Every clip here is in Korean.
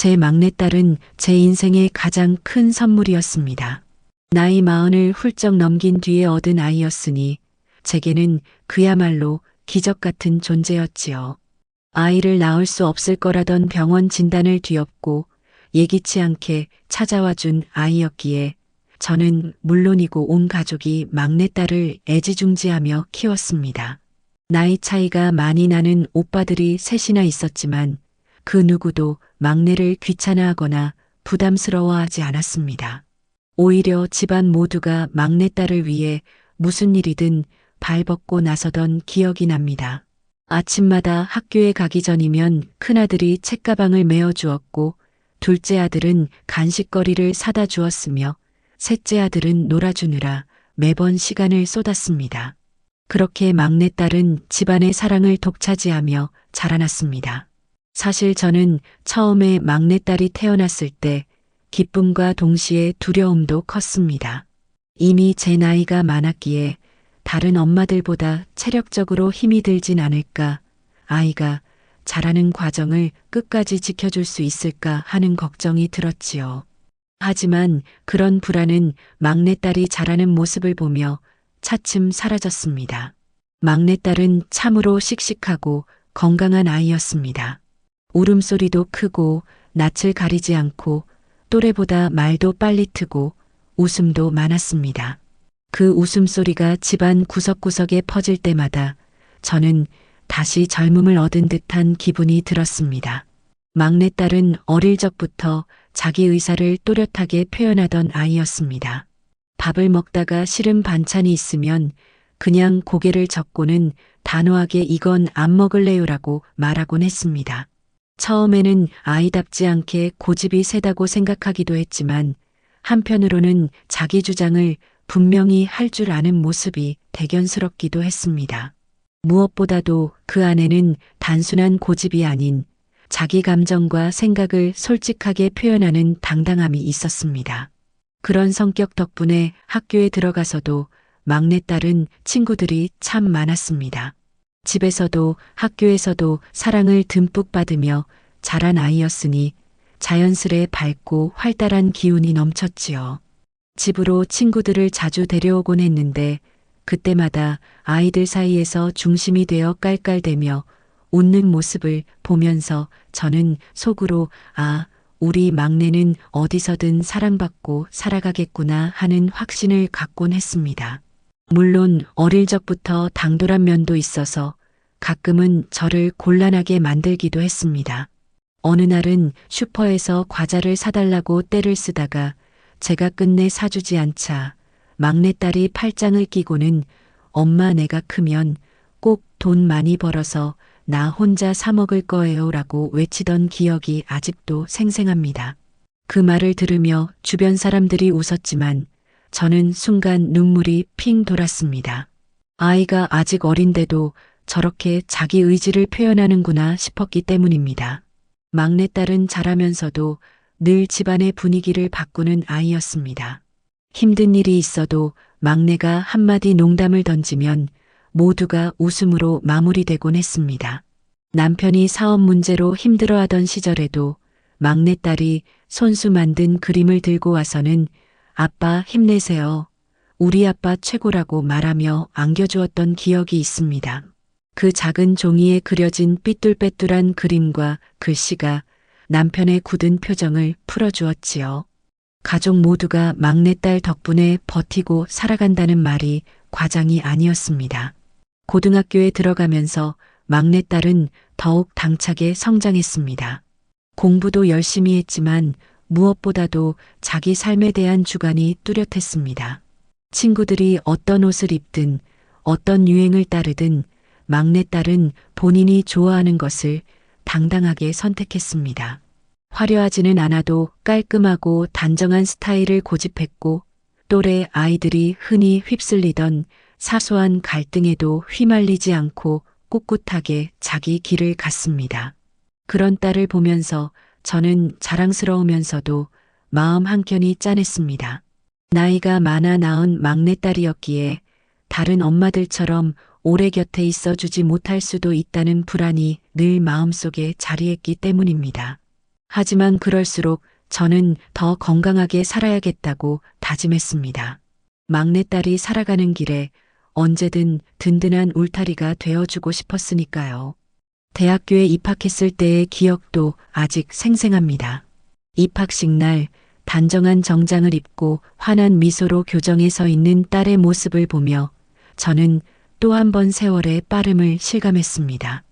제 막내딸은 제 인생의 가장 큰 선물이었습니다. 나이 40을 훌쩍 넘긴 뒤에 얻은 아이였으니 제게는 그야말로 기적 같은 존재였지요. 아이를 낳을 수 없을 거라던 병원 진단을 뒤엎고 예기치 않게 찾아와 준 아이였기에 저는 물론이고 온 가족이 막내딸을 애지중지하며 키웠습니다. 나이 차이가 많이 나는 오빠들이 셋이나 있었지만 그 누구도 막내를 귀찮아하거나 부담스러워하지 않았습니다. 오히려 집안 모두가 막내딸을 위해 무슨 일이든 발벗고 나서던 기억이 납니다. 아침마다 학교에 가기 전이면 큰아들이 책가방을 메어주었고 둘째 아들은 간식거리를 사다 주었으며 셋째 아들은 놀아주느라 매번 시간을 쏟았습니다. 그렇게 막내딸은 집안의 사랑을 독차지하며 자라났습니다. 사실 저는 처음에 막내딸이 태어났을 때 기쁨과 동시에 두려움도 컸습니다. 이미 제 나이가 많았기에 다른 엄마들보다 체력적으로 힘이 들진 않을까, 아이가 자라는 과정을 끝까지 지켜줄 수 있을까 하는 걱정이 들었지요. 하지만 그런 불안은 막내딸이 자라는 모습을 보며 차츰 사라졌습니다. 막내딸은 참으로 씩씩하고 건강한 아이였습니다. 울음소리도 크고 낯을 가리지 않고 또래보다 말도 빨리 트고 웃음도 많았습니다. 그 웃음소리가 집안 구석구석에 퍼질 때마다 저는 다시 젊음을 얻은 듯한 기분이 들었습니다. 막내딸은 어릴 적부터 자기 의사를 또렷하게 표현하던 아이였습니다. 밥을 먹다가 싫은 반찬이 있으면 그냥 고개를 젓고는 단호하게 이건 안 먹을래요라고 말하곤 했습니다. 처음에는 아이답지 않게 고집이 세다고 생각하기도 했지만 한편으로는 자기 주장을 분명히 할 줄 아는 모습이 대견스럽기도 했습니다. 무엇보다도 그 안에는 단순한 고집이 아닌 자기 감정과 생각을 솔직하게 표현하는 당당함이 있었습니다. 그런 성격 덕분에 학교에 들어가서도 막내딸은 친구들이 참 많았습니다. 집에서도 학교에서도 사랑을 듬뿍 받으며 자란 아이였으니 자연스레 밝고 활달한 기운이 넘쳤지요. 집으로 친구들을 자주 데려오곤 했는데 그때마다 아이들 사이에서 중심이 되어 깔깔대며 웃는 모습을 보면서 저는 속으로 우리 막내는 어디서든 사랑받고 살아가겠구나 하는 확신을 갖곤 했습니다. 물론 어릴 적부터 당돌한 면도 있어서 가끔은 저를 곤란하게 만들기도 했습니다. 어느 날은 슈퍼에서 과자를 사달라고 떼를 쓰다가 제가 끝내 사주지 않자 막내딸이 팔짱을 끼고는 엄마 내가 크면 꼭 돈 많이 벌어서 나 혼자 사 먹을 거예요 라고 외치던 기억이 아직도 생생합니다. 그 말을 들으며 주변 사람들이 웃었지만 저는 순간 눈물이 핑 돌았습니다. 아이가 아직 어린데도 저렇게 자기 의지를 표현하는구나 싶었기 때문입니다. 막내딸은 자라면서도 늘 집안의 분위기를 바꾸는 아이였습니다. 힘든 일이 있어도 막내가 한마디 농담을 던지면 모두가 웃음으로 마무리되곤 했습니다. 남편이 사업 문제로 힘들어하던 시절에도 막내딸이 손수 만든 그림을 들고 와서는 아빠 힘내세요. 우리 아빠 최고라고 말하며 안겨주었던 기억이 있습니다. 그 작은 종이에 그려진 삐뚤빼뚤한 그림과 글씨가 남편의 굳은 표정을 풀어주었지요. 가족 모두가 막내딸 덕분에 버티고 살아간다는 말이 과장이 아니었습니다. 고등학교에 들어가면서 막내딸은 더욱 당차게 성장했습니다. 공부도 열심히 했지만 무엇보다도 자기 삶에 대한 주관이 뚜렷했습니다. 친구들이 어떤 옷을 입든 어떤 유행을 따르든 막내딸은 본인이 좋아하는 것을 당당하게 선택했습니다. 화려하지는 않아도 깔끔하고 단정한 스타일을 고집했고 또래 아이들이 흔히 휩쓸리던 사소한 갈등에도 휘말리지 않고 꿋꿋하게 자기 길을 갔습니다. 그런 딸을 보면서 저는 자랑스러우면서도 마음 한켠이 짠했습니다. 나이가 많아 낳은 막내딸이었기에 다른 엄마들처럼 오래 곁에 있어주지 못할 수도 있다는 불안이 늘 마음속에 자리했기 때문입니다. 하지만 그럴수록 저는 더 건강하게 살아야겠다고 다짐했습니다. 막내딸이 살아가는 길에 언제든 든든한 울타리가 되어주고 싶었으니까요. 대학교에 입학했을 때의 기억도 아직 생생합니다. 입학식 날 단정한 정장을 입고 환한 미소로 교정에 서 있는 딸의 모습을 보며 저는 또 한 번 세월의 빠름을 실감했습니다.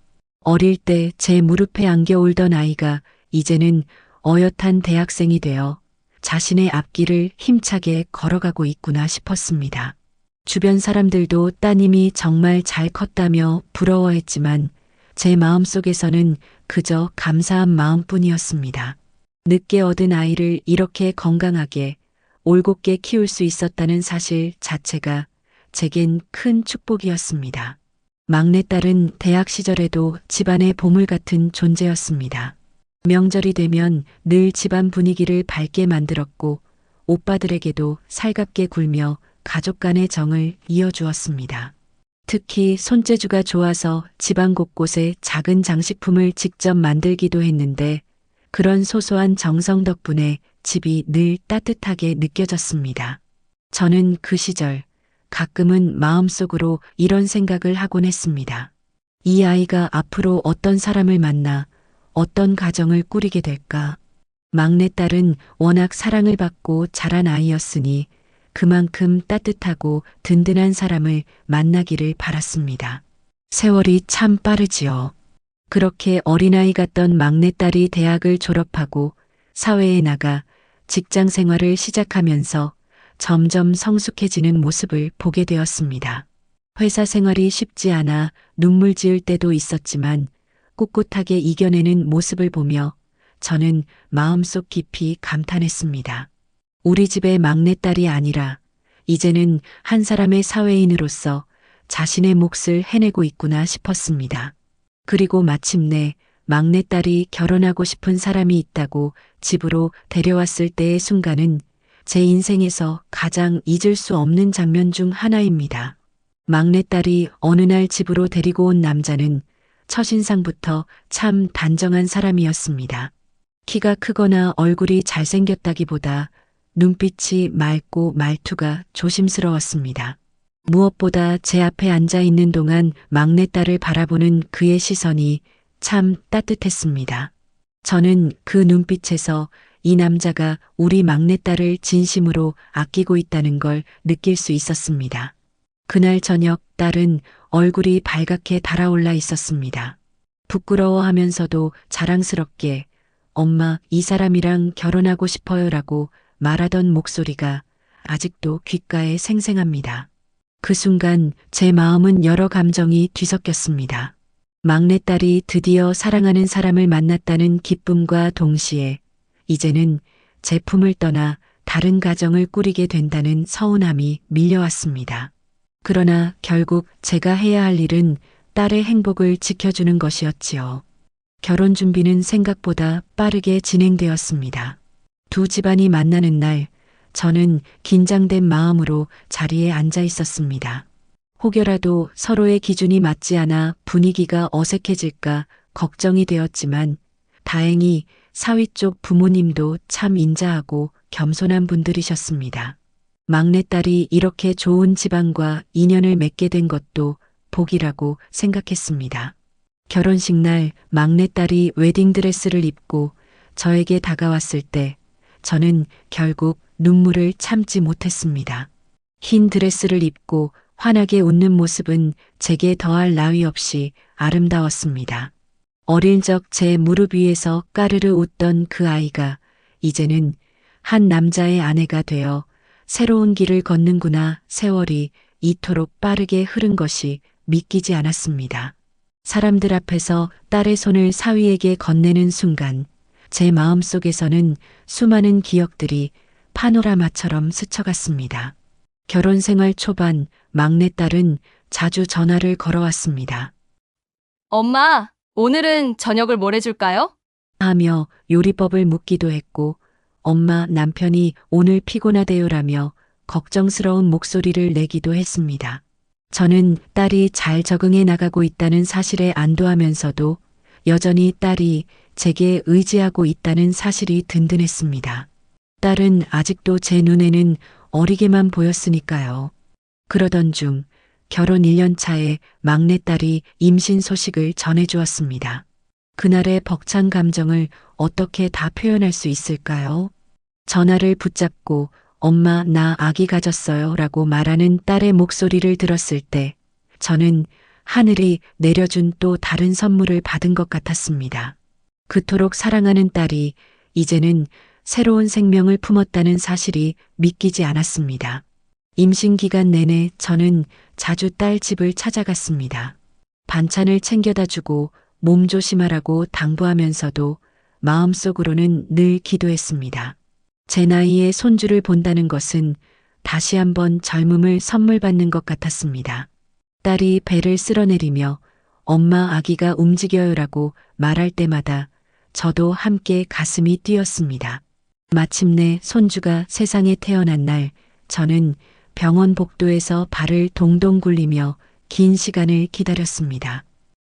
어릴 때 제 무릎에 안겨 울던 아이가 이제는 어엿한 대학생이 되어 자신의 앞길을 힘차게 걸어가고 있구나 싶었습니다. 주변 사람들도 따님이 정말 잘 컸다며 부러워했지만 제 마음속에서는 그저 감사한 마음뿐이었습니다. 늦게 얻은 아이를 이렇게 건강하게 올곧게 키울 수 있었다는 사실 자체가 제겐 큰 축복이었습니다. 막내딸은 대학 시절에도 집안의 보물 같은 존재였습니다. 명절이 되면 늘 집안 분위기를 밝게 만들었고 오빠들에게도 살갑게 굴며 가족 간의 정을 이어주었습니다. 특히 손재주가 좋아서 집안 곳곳에 작은 장식품을 직접 만들기도 했는데 그런 소소한 정성 덕분에 집이 늘 따뜻하게 느껴졌습니다. 저는 그 시절 가끔은 마음속으로 이런 생각을 하곤 했습니다. 이 아이가 앞으로 어떤 사람을 만나 어떤 가정을 꾸리게 될까? 막내딸은 워낙 사랑을 받고 자란 아이였으니 그만큼 따뜻하고 든든한 사람을 만나기를 바랐습니다. 세월이 참 빠르지요. 그렇게 어린아이 같던 막내딸이 대학을 졸업하고 사회에 나가 직장 생활을 시작하면서 점점 성숙해지는 모습을 보게 되었습니다. 회사 생활이 쉽지 않아 눈물 지을 때도 있었지만 꿋꿋하게 이겨내는 모습을 보며 저는 마음속 깊이 감탄했습니다. 우리 집의 막내딸이 아니라 이제는 한 사람의 사회인으로서 자신의 몫을 해내고 있구나 싶었습니다. 그리고 마침내 막내딸이 결혼하고 싶은 사람이 있다고 집으로 데려왔을 때의 순간은 제 인생에서 가장 잊을 수 없는 장면 중 하나입니다. 막내딸이 어느 날 집으로 데리고 온 남자는 첫인상부터 참 단정한 사람이었습니다. 키가 크거나 얼굴이 잘생겼다기보다 눈빛이 맑고 말투가 조심스러웠습니다. 무엇보다 제 앞에 앉아 있는 동안 막내딸을 바라보는 그의 시선이 참 따뜻했습니다. 저는 그 눈빛에서 이 남자가 우리 막내딸을 진심으로 아끼고 있다는 걸 느낄 수 있었습니다. 그날 저녁 딸은 얼굴이 발갛게 달아올라 있었습니다. 부끄러워하면서도 자랑스럽게 엄마 이 사람이랑 결혼하고 싶어요라고 말하던 목소리가 아직도 귓가에 생생합니다. 그 순간 제 마음은 여러 감정이 뒤섞였습니다. 막내딸이 드디어 사랑하는 사람을 만났다는 기쁨과 동시에 이제는 제 품을 떠나 다른 가정을 꾸리게 된다는 서운함이 밀려왔습니다. 그러나 결국 제가 해야 할 일은 딸의 행복을 지켜주는 것이었지요. 결혼 준비는 생각보다 빠르게 진행되었습니다. 두 집안이 만나는 날 저는 긴장된 마음으로 자리에 앉아 있었습니다. 혹여라도 서로의 기준이 맞지 않아 분위기가 어색해질까 걱정이 되었지만 다행히 사위 쪽 부모님도 참 인자하고 겸손한 분들이셨습니다. 막내딸이 이렇게 좋은 집안과 인연을 맺게 된 것도 복이라고 생각했습니다. 결혼식 날 막내딸이 웨딩드레스를 입고 저에게 다가왔을 때 저는 결국 눈물을 참지 못했습니다. 흰 드레스를 입고 환하게 웃는 모습은 제게 더할 나위 없이 아름다웠습니다. 어릴 적 제 무릎 위에서 까르르 웃던 그 아이가 이제는 한 남자의 아내가 되어 새로운 길을 걷는구나. 세월이 이토록 빠르게 흐른 것이 믿기지 않았습니다. 사람들 앞에서 딸의 손을 사위에게 건네는 순간 제 마음속에서는 수많은 기억들이 파노라마처럼 스쳐갔습니다. 결혼 생활 초반 막내딸은 자주 전화를 걸어왔습니다. 엄마, 오늘은 저녁을 뭘 해줄까요? 하며 요리법을 묻기도 했고 엄마 남편이 오늘 피곤하대요라며 걱정스러운 목소리를 내기도 했습니다. 저는 딸이 잘 적응해 나가고 있다는 사실에 안도하면서도 여전히 딸이 제게 의지하고 있다는 사실이 든든했습니다. 딸은 아직도 제 눈에는 어리게만 보였으니까요. 그러던 중 결혼 1년 차에 막내딸이 임신 소식을 전해주었습니다. 그날의 벅찬 감정을 어떻게 다 표현할 수 있을까요? 전화를 붙잡고 엄마 나 아기 가졌어요 라고 말하는 딸의 목소리를 들었을 때 저는 하늘이 내려준 또 다른 선물을 받은 것 같았습니다. 그토록 사랑하는 딸이 이제는 새로운 생명을 품었다는 사실이 믿기지 않았습니다. 임신 기간 내내 저는 자주 딸 집을 찾아갔습니다. 반찬을 챙겨다 주고 몸 조심하라고 당부하면서도 마음속으로는 늘 기도했습니다. 제 나이에 손주를 본다는 것은 다시 한번 젊음을 선물 받는 것 같았습니다. 딸이 배를 쓸어내리며 엄마 아기가 움직여요라고 말할 때마다 저도 함께 가슴이 뛰었습니다. 마침내 손주가 세상에 태어난 날 저는 병원 복도에서 발을 동동 굴리며 긴 시간을 기다렸습니다.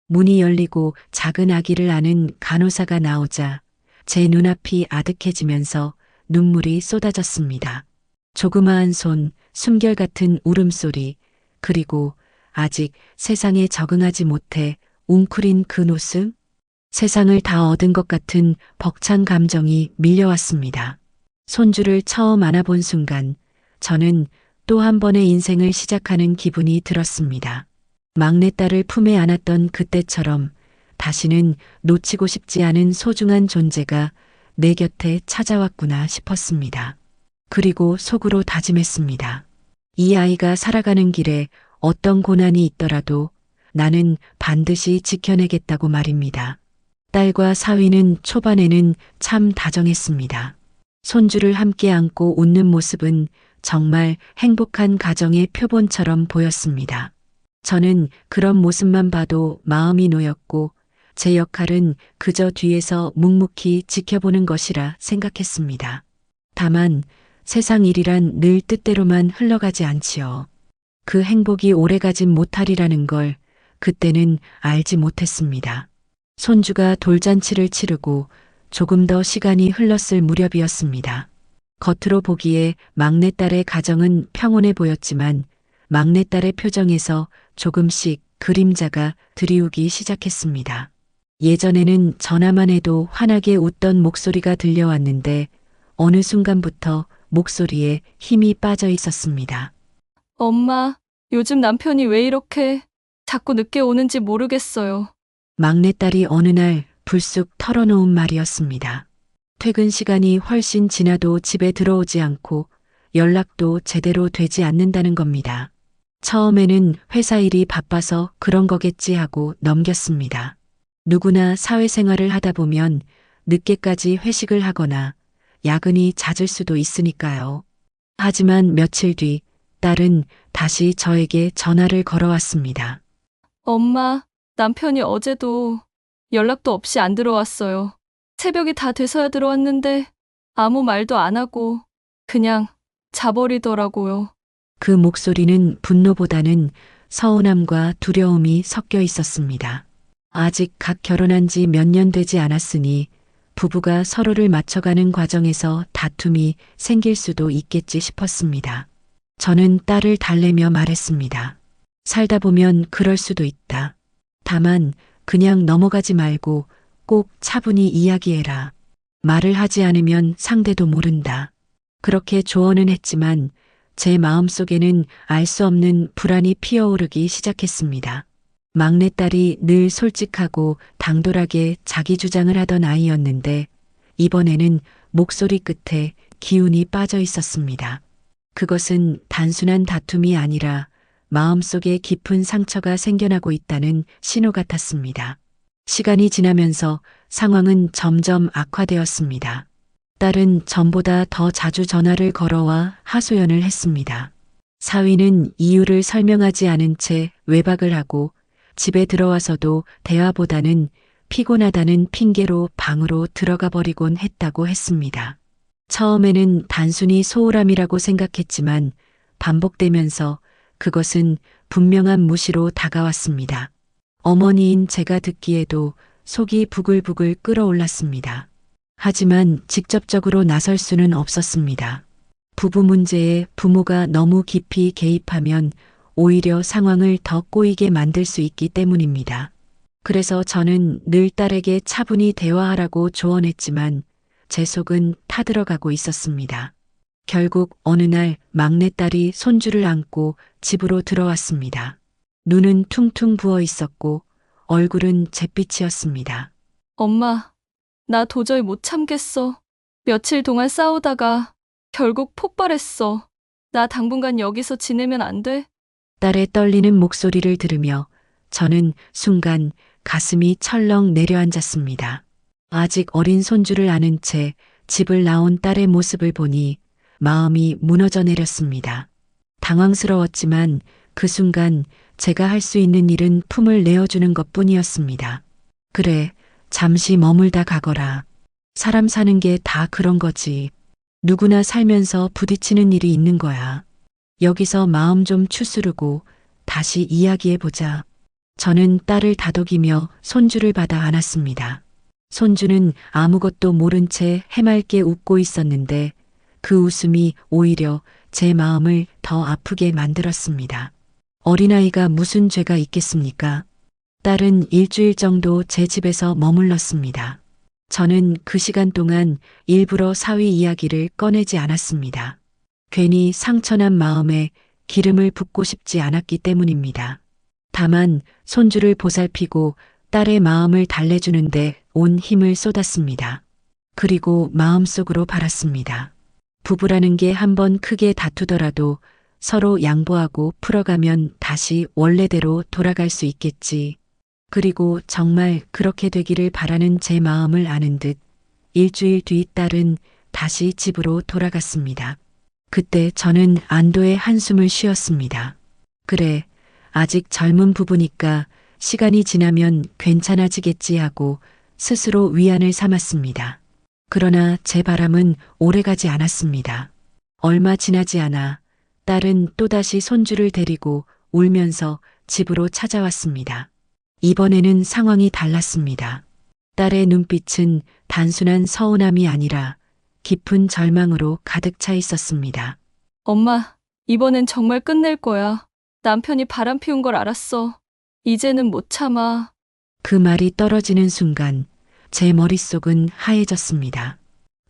문이 열리고 작은 아기를 안은 간호사가 나오자 제 눈앞이 아득해지면서 눈물이 쏟아졌습니다. 조그마한 손, 숨결 같은 울음소리, 그리고 아직 세상에 적응하지 못해 웅크린 그 모습? 세상을 다 얻은 것 같은 벅찬 감정이 밀려왔습니다. 손주를 처음 안아본 순간 저는 또 한 번의 인생을 시작하는 기분이 들었습니다. 막내딸을 품에 안았던 그때처럼 다시는 놓치고 싶지 않은 소중한 존재가 내 곁에 찾아왔구나 싶었습니다. 그리고 속으로 다짐했습니다. 이 아이가 살아가는 길에 어떤 고난이 있더라도 나는 반드시 지켜내겠다고 말입니다. 딸과 사위는 초반에는 참 다정했습니다. 손주를 함께 안고 웃는 모습은 정말 행복한 가정의 표본처럼 보였습니다. 저는 그런 모습만 봐도 마음이 놓였고 제 역할은 그저 뒤에서 묵묵히 지켜보는 것이라 생각했습니다. 다만 세상 일이란 늘 뜻대로만 흘러가지 않지요. 그 행복이 오래가진 못하리라는 걸 그때는 알지 못했습니다. 손주가 돌잔치를 치르고 조금 더 시간이 흘렀을 무렵이었습니다. 겉으로 보기에 막내딸의 가정은 평온해 보였지만 막내딸의 표정에서 조금씩 그림자가 드리우기 시작했습니다. 예전에는 전화만 해도 환하게 웃던 목소리가 들려왔는데 어느 순간부터 목소리에 힘이 빠져 있었습니다. 엄마, 요즘 남편이 왜 이렇게 자꾸 늦게 오는지 모르겠어요. 막내딸이 어느 날 불쑥 털어놓은 말이었습니다. 퇴근 시간이 훨씬 지나도 집에 들어오지 않고 연락도 제대로 되지 않는다는 겁니다. 처음에는 회사 일이 바빠서 그런 거겠지 하고 넘겼습니다. 누구나 사회생활을 하다 보면 늦게까지 회식을 하거나 야근이 잦을 수도 있으니까요. 하지만 며칠 뒤 딸은 다시 저에게 전화를 걸어왔습니다. 엄마, 남편이 어제도 연락도 없이 안 들어왔어요. 새벽이 다 돼서야 들어왔는데 아무 말도 안 하고 그냥 자버리더라고요. 그 목소리는 분노보다는 서운함과 두려움이 섞여 있었습니다. 아직 각 결혼한 지 몇 년 되지 않았으니 부부가 서로를 맞춰가는 과정에서 다툼이 생길 수도 있겠지 싶었습니다. 저는 딸을 달래며 말했습니다. 살다 보면 그럴 수도 있다. 다만 그냥 넘어가지 말고 꼭 차분히 이야기해라. 말을 하지 않으면 상대도 모른다. 그렇게 조언은 했지만 제 마음속에는 알 수 없는 불안이 피어오르기 시작했습니다. 막내딸이 늘 솔직하고 당돌하게 자기 주장을 하던 아이였는데 이번에는 목소리 끝에 기운이 빠져 있었습니다. 그것은 단순한 다툼이 아니라 마음속에 깊은 상처가 생겨나고 있다는 신호 같았습니다. 시간이 지나면서 상황은 점점 악화되었습니다. 딸은 전보다 더 자주 전화를 걸어와 하소연을 했습니다. 사위는 이유를 설명하지 않은 채 외박을 하고 집에 들어와서도 대화보다는 피곤하다는 핑계로 방으로 들어가 버리곤 했다고 했습니다. 처음에는 단순히 소홀함이라고 생각했지만 반복되면서 그것은 분명한 무시로 다가왔습니다. 어머니인 제가 듣기에도 속이 부글부글 끓어올랐습니다. 하지만 직접적으로 나설 수는 없었습니다. 부부 문제에 부모가 너무 깊이 개입하면 오히려 상황을 더 꼬이게 만들 수 있기 때문입니다. 그래서 저는 늘 딸에게 차분히 대화하라고 조언했지만 제 속은 타들어가고 있었습니다. 결국 어느 날 막내딸이 손주를 안고 집으로 들어왔습니다. 눈은 퉁퉁 부어 있었고 얼굴은 잿빛이었습니다. 엄마, 나 도저히 못 참겠어. 며칠 동안 싸우다가 결국 폭발했어. 나 당분간 여기서 지내면 안 돼? 딸의 떨리는 목소리를 들으며 저는 순간 가슴이 철렁 내려앉았습니다. 아직 어린 손주를 안은 채 집을 나온 딸의 모습을 보니 마음이 무너져 내렸습니다. 당황스러웠지만 그 순간 제가 할 수 있는 일은 품을 내어주는 것 뿐이었습니다. 그래, 잠시 머물다 가거라. 사람 사는 게 다 그런 거지. 누구나 살면서 부딪히는 일이 있는 거야. 여기서 마음 좀 추스르고 다시 이야기해보자. 저는 딸을 다독이며 손주를 받아 안았습니다. 손주는 아무것도 모른 채 해맑게 웃고 있었는데 그 웃음이 오히려 제 마음을 더 아프게 만들었습니다. 어린아이가 무슨 죄가 있겠습니까? 딸은 일주일 정도 제 집에서 머물렀습니다. 저는 그 시간 동안 일부러 사위 이야기를 꺼내지 않았습니다. 괜히 상처난 마음에 기름을 붓고 싶지 않았기 때문입니다. 다만 손주를 보살피고 딸의 마음을 달래주는데 온 힘을 쏟았습니다. 그리고 마음속으로 바랐습니다. 부부라는 게 한번 크게 다투더라도 서로 양보하고 풀어가면 다시 원래대로 돌아갈 수 있겠지. 그리고 정말 그렇게 되기를 바라는 제 마음을 아는 듯 일주일 뒤 딸은 다시 집으로 돌아갔습니다. 그때 저는 안도의 한숨을 쉬었습니다. 그래, 아직 젊은 부부니까 시간이 지나면 괜찮아지겠지 하고 스스로 위안을 삼았습니다. 그러나 제 바람은 오래가지 않았습니다. 얼마 지나지 않아 딸은 또다시 손주를 데리고 울면서 집으로 찾아왔습니다. 이번에는 상황이 달랐습니다. 딸의 눈빛은 단순한 서운함이 아니라 깊은 절망으로 가득 차 있었습니다. 엄마, 이번엔 정말 끝낼 거야. 남편이 바람 피운 걸 알았어. 이제는 못 참아. 그 말이 떨어지는 순간 제 머릿속은 하얘졌습니다.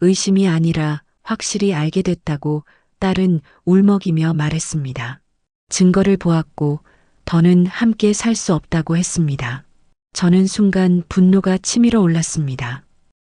의심이 아니라 확실히 알게 됐다고 딸은 울먹이며 말했습니다. 증거를 보았고 더는 함께 살 수 없다고 했습니다. 저는 순간 분노가 치밀어 올랐습니다.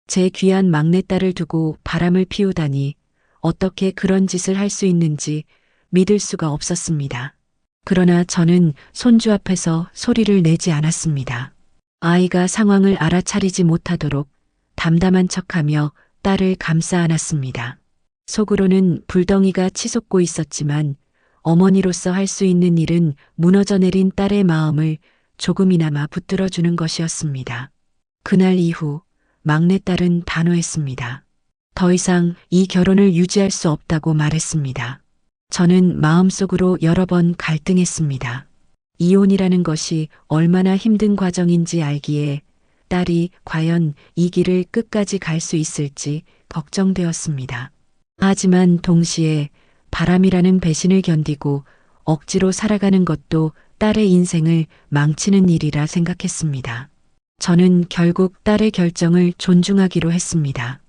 제 귀한 막내딸을 두고 바람을 피우다니 어떻게 그런 짓을 할 수 있는지 믿을 수가 없었습니다. 그러나 저는 손주 앞에서 소리를 내지 않았습니다. 아이가 상황을 알아차리지 못하도록 담담한 척하며 딸을 감싸 안았습니다. 속으로는 불덩이가 치솟고 있었지만 어머니로서 할 수 있는 일은 무너져 내린 딸의 마음을 조금이나마 붙들어주는 것이었습니다. 그날 이후 막내딸은 단호했습니다. 더 이상 이 결혼을 유지할 수 없다고 말했습니다. 저는 마음속으로 여러 번 갈등했습니다. 이혼이라는 것이 얼마나 힘든 과정인지 알기에 딸이 과연 이 길을 끝까지 갈 수 있을지 걱정되었습니다. 하지만 동시에 바람이라는 배신을 견디고 억지로 살아가는 것도 딸의 인생을 망치는 일이라 생각했습니다. 저는 결국 딸의 결정을 존중하기로 했습니다.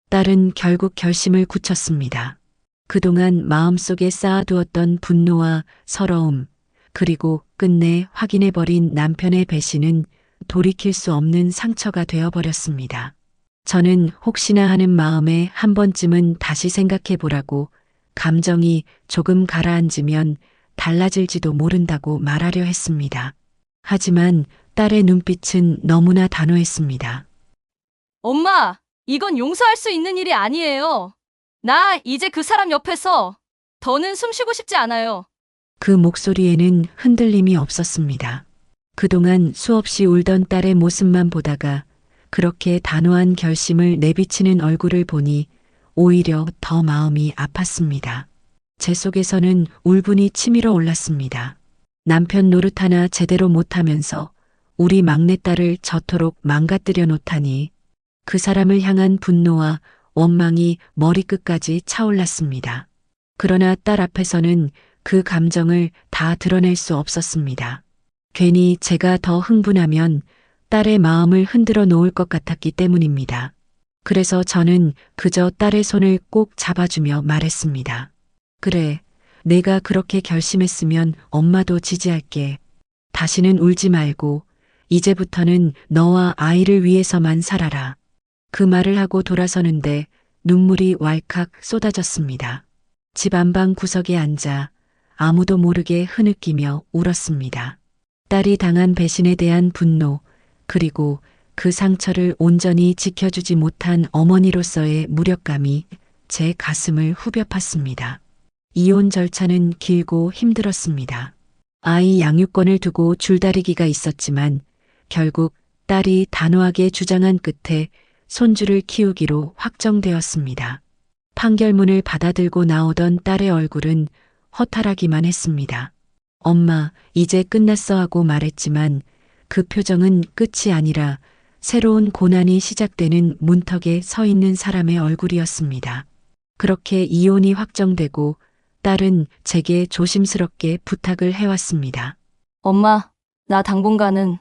딸은 결국 결심을 굳혔습니다. 그동안 마음속에 쌓아두었던 분노와 서러움, 그리고 끝내 확인해버린 남편의 배신은 돌이킬 수 없는 상처가 되어버렸습니다. 저는 혹시나 하는 마음에 한 번쯤은 다시 생각해보라고 감정이 조금 가라앉으면 달라질지도 모른다고 말하려 했습니다. 하지만 딸의 눈빛은 너무나 단호했습니다. 엄마, 이건 용서할 수 있는 일이 아니에요. 나 이제 그 사람 옆에서 더는 숨 쉬고 싶지 않아요. 그 목소리에는 흔들림이 없었습니다. 그동안 수없이 울던 딸의 모습만 보다가 그렇게 단호한 결심을 내비치는 얼굴을 보니 오히려 더 마음이 아팠습니다. 제 속에서는 울분이 치밀어 올랐습니다. 남편 노릇 하나 제대로 못하면서 우리 막내딸을 저토록 망가뜨려 놓다니. 그 사람을 향한 분노와 원망이 머리끝까지 차올랐습니다. 그러나 딸 앞에서는 그 감정을 다 드러낼 수 없었습니다. 괜히 제가 더 흥분하면 딸의 마음을 흔들어 놓을 것 같았기 때문입니다. 그래서 저는 그저 딸의 손을 꼭 잡아주며 말했습니다. 그래, 내가 그렇게 결심했으면 엄마도 지지할게. 다시는 울지 말고 이제부터는 너와 아이를 위해서만 살아라. 그 말을 하고 돌아서는데 눈물이 왈칵 쏟아졌습니다. 집 안방 구석에 앉아 아무도 모르게 흐느끼며 울었습니다. 딸이 당한 배신에 대한 분노, 그리고 그 상처를 온전히 지켜주지 못한 어머니로서의 무력감이 제 가슴을 후벼 팠습니다. 이혼 절차는 길고 힘들었습니다. 아이 양육권을 두고 줄다리기가 있었지만 결국 딸이 단호하게 주장한 끝에 손주를 키우기로 확정되었습니다. 판결문을 받아들고 나오던 딸의 얼굴은 허탈하기만 했습니다. 엄마, 이제 끝났어 하고 말했지만 그 표정은 끝이 아니라 새로운 고난이 시작되는 문턱에 서 있는 사람의 얼굴이었습니다. 그렇게 이혼이 확정되고 딸은 제게 조심스럽게 부탁을 해왔습니다. 엄마, 나 당분간은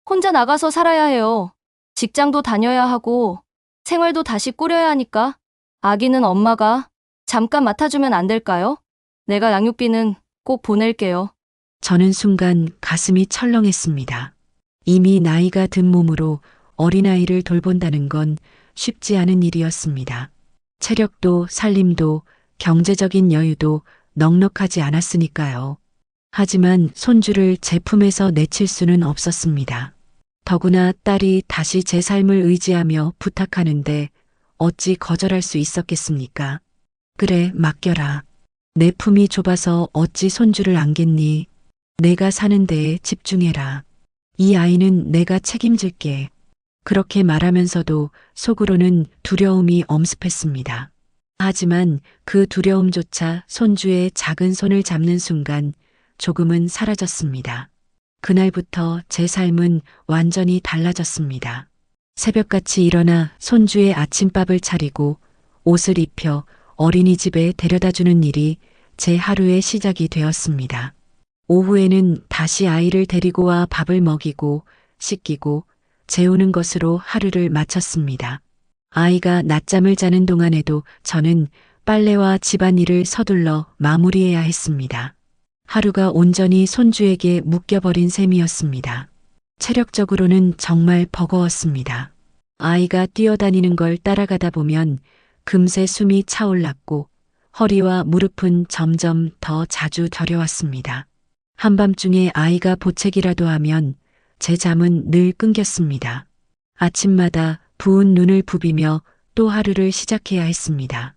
혼자 나가서 살아야 해요. 직장도 다녀야 하고 생활도 다시 꾸려야 하니까 아기는 엄마가 잠깐 맡아주면 안 될까요? 내가 양육비는 꼭 보낼게요. 저는 순간 가슴이 철렁했습니다. 이미 나이가 든 몸으로 어린아이를 돌본다는 건 쉽지 않은 일이었습니다. 체력도 살림도 경제적인 여유도 넉넉하지 않았으니까요. 하지만 손주를 제 품에서 내칠 수는 없었습니다. 더구나 딸이 다시 제 삶을 의지하며 부탁하는데 어찌 거절할 수 있었겠습니까? 그래, 맡겨라. 내 품이 좁아서 어찌 손주를 안겠니? 내가 사는 데에 집중해라. 이 아이는 내가 책임질게. 그렇게 말하면서도 속으로는 두려움이 엄습했습니다. 하지만 그 두려움조차 손주의 작은 손을 잡는 순간 조금은 사라졌습니다. 그날부터 제 삶은 완전히 달라졌습니다. 새벽같이 일어나 손주의 아침밥을 차리고 옷을 입혀 어린이집에 데려다주는 일이 제 하루의 시작이 되었습니다. 오후에는 다시 아이를 데리고 와 밥을 먹이고 씻기고 재우는 것으로 하루를 마쳤습니다. 아이가 낮잠을 자는 동안에도 저는 빨래와 집안일을 서둘러 마무리해야 했습니다. 하루가 온전히 손주에게 묶여버린 셈이었습니다. 체력적으로는 정말 버거웠습니다. 아이가 뛰어다니는 걸 따라가다 보면 금세 숨이 차올랐고 허리와 무릎은 점점 더 자주 저려왔습니다. 한밤중에 아이가 보채기라도 하면 제 잠은 늘 끊겼습니다. 아침마다 부은 눈을 부비며 또 하루를 시작해야 했습니다.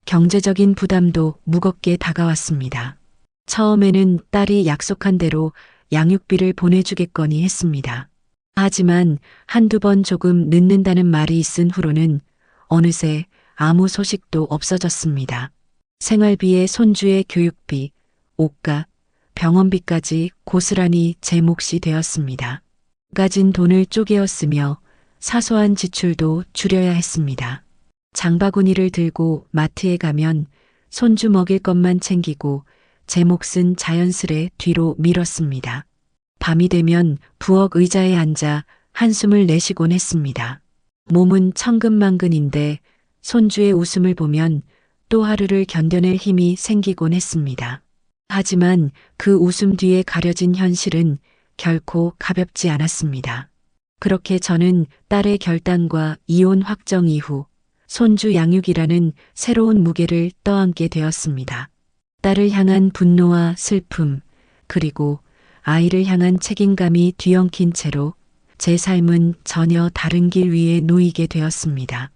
경제적인 부담도 무겁게 다가왔습니다. 처음에는 딸이 약속한 대로 양육비를 보내주겠거니 했습니다. 하지만 한두 번 조금 늦는다는 말이 있은 후로는 어느새 아무 소식도 없어졌습니다. 생활비에 손주의 교육비, 옷값, 병원비까지 고스란히 제 몫이 되었습니다. 가진 돈을 쪼개었으며 사소한 지출도 줄여야 했습니다. 장바구니를 들고 마트에 가면 손주 먹일 것만 챙기고 제 몫은 자연스레 뒤로 미뤘습니다. 밤이 되면 부엌 의자에 앉아 한숨을 내쉬곤 했습니다. 몸은 천근만근인데 손주의 웃음을 보면 또 하루를 견뎌낼 힘이 생기곤 했습니다. 하지만 그 웃음 뒤에 가려진 현실은 결코 가볍지 않았습니다. 그렇게 저는 딸의 결단과 이혼 확정 이후 손주 양육이라는 새로운 무게를 떠안게 되었습니다. 딸을 향한 분노와 슬픔, 그리고 아이를 향한 책임감이 뒤엉킨 채로 제 삶은 전혀 다른 길 위에 놓이게 되었습니다.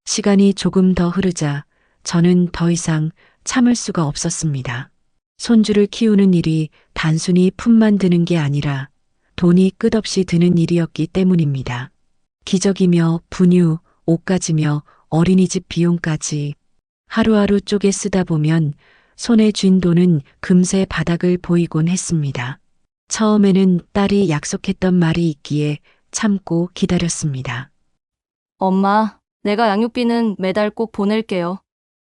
시간이 조금 더 흐르자 저는 더 이상 참을 수가 없었습니다. 손주를 키우는 일이 단순히 품만 드는 게 아니라 돈이 끝없이 드는 일이었기 때문입니다. 기저귀며 분유, 옷가지며 어린이집 비용까지 하루하루 쪼개 쓰다 보면 손에 쥔 돈은 금세 바닥을 보이곤 했습니다. 처음에는 딸이 약속했던 말이 있기에 참고 기다렸습니다. 엄마, 내가 양육비는 매달 꼭 보낼게요.